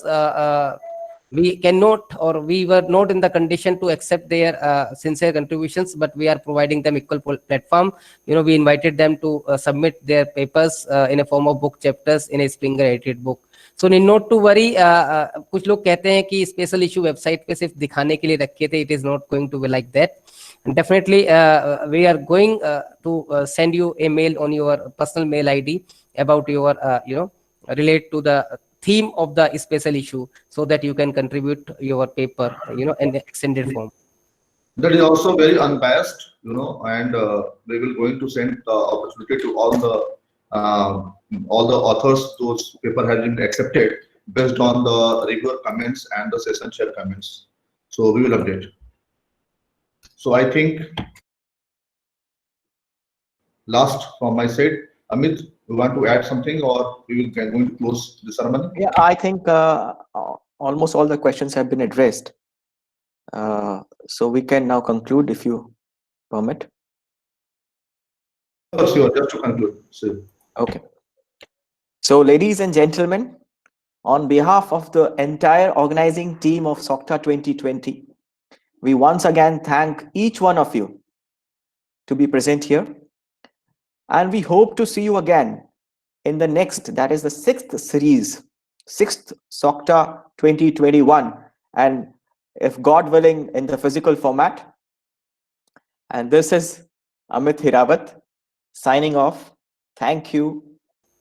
we cannot, or we were not in the condition to accept their sincere contributions, but we are providing them equal platform. We invited them to submit their papers in a form of book chapters in a Springer edited book. So need not to worry. कुछ लोग कहते हैं कि special issue website पे सिर्फ दिखाने के लिए रखे थे. It is not going to be like that. And definitely we are going to send you a mail on your personal mail ID about your relate to the theme of the special issue, so that you can contribute your paper in the extended form. That is also very unbiased, and we will going to send the opportunity to all the authors those paper has been accepted based on the regular comments and the session share comments. So we will update. So I think last from my side, Amit, you want to add something, or we will going to close the ceremony? Yeah, I think almost all the questions have been addressed. So we can now conclude, if you permit. Sure, just to conclude. Sure. Okay. So, ladies and gentlemen, on behalf of the entire organizing team of SOCTA 2020, we once again thank each one of you to be present here. And we hope to see you again in the next, that is the 6th series, 6th SOCTA 2021. And if God willing, in the physical format. And this is Amit Hirawat signing off. Thank you.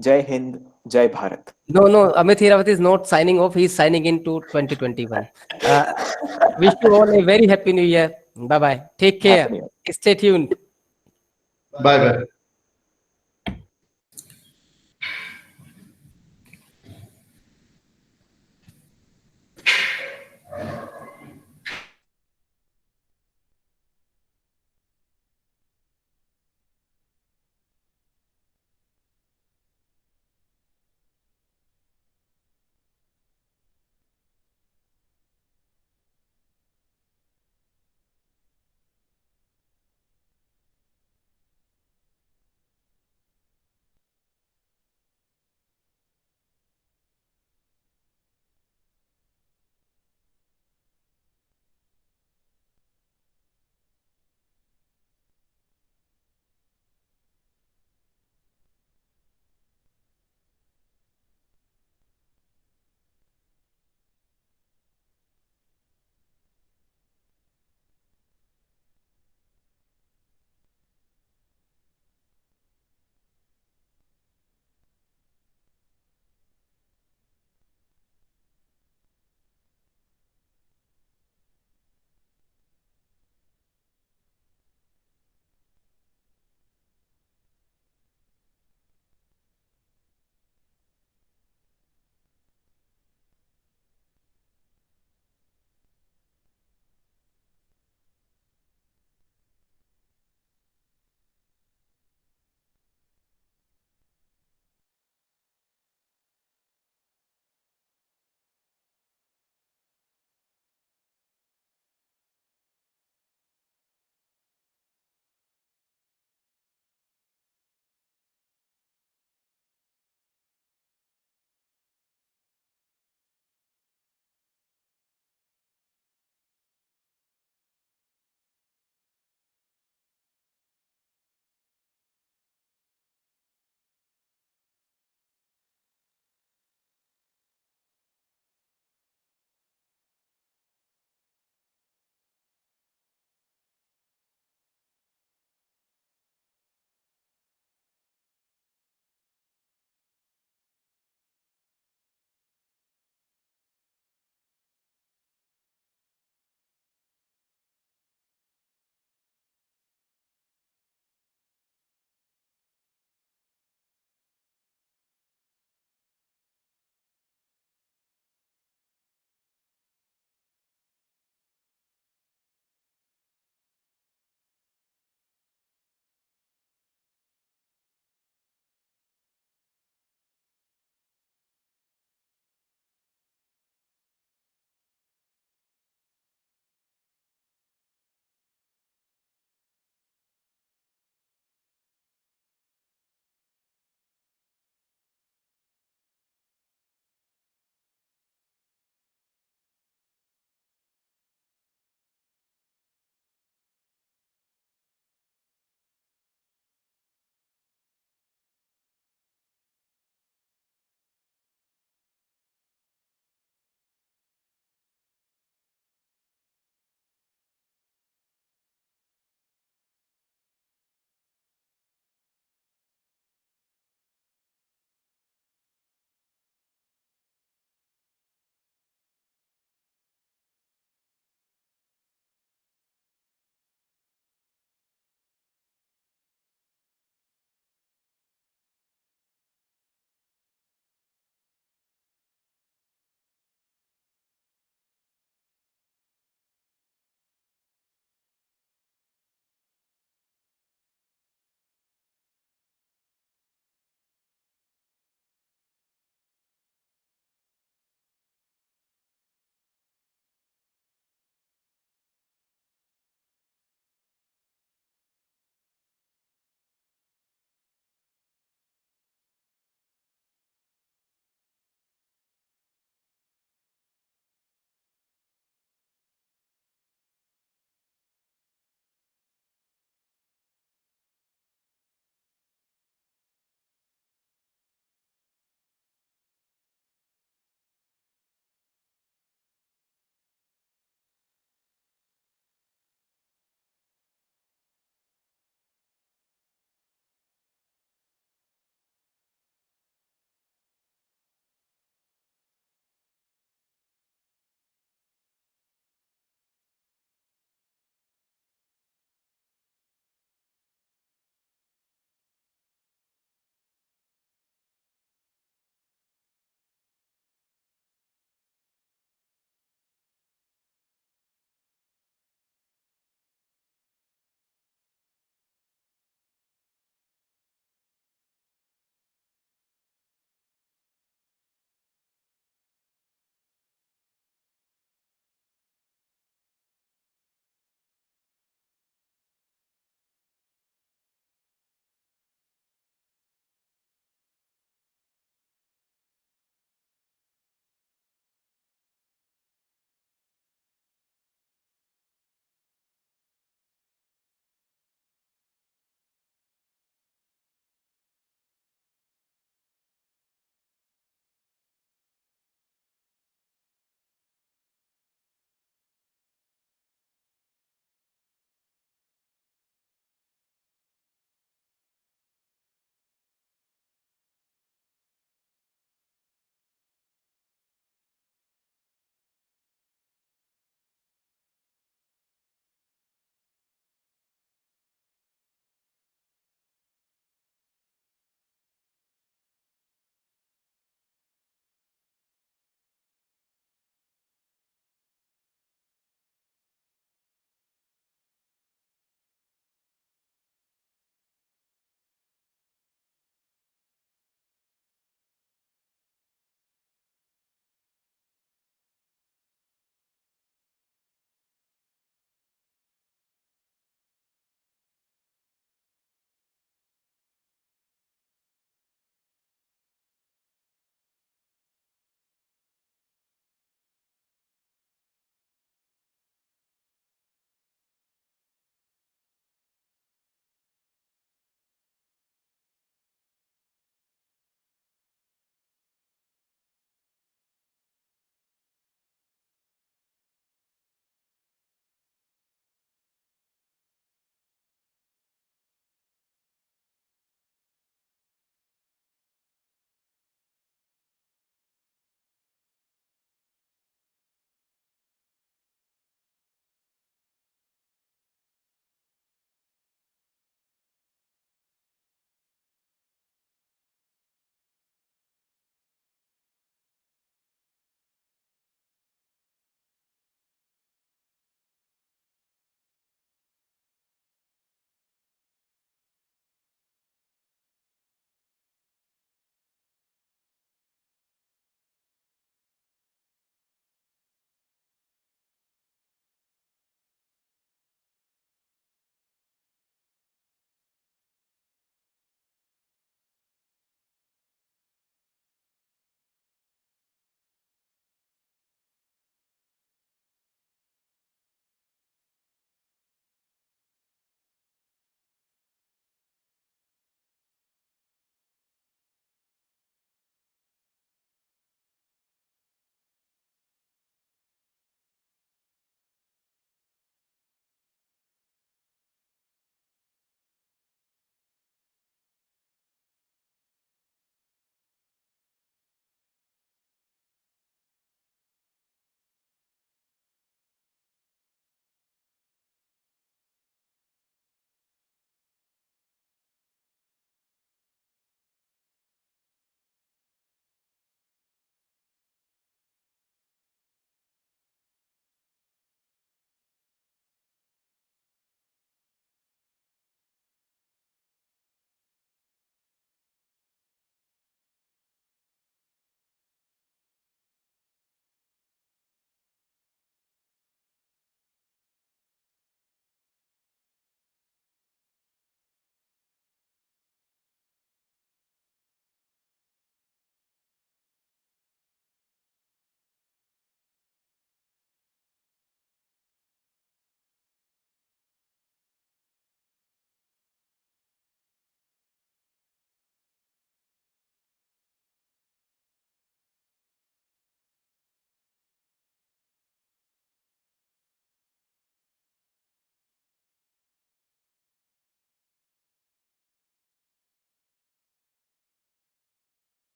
Jai Hind, Jai Bharat. No, Amit Hirawat is not signing off. He is signing into 2021. Wish you all a very happy new year. Bye-bye. Take care. Stay tuned. Bye-bye.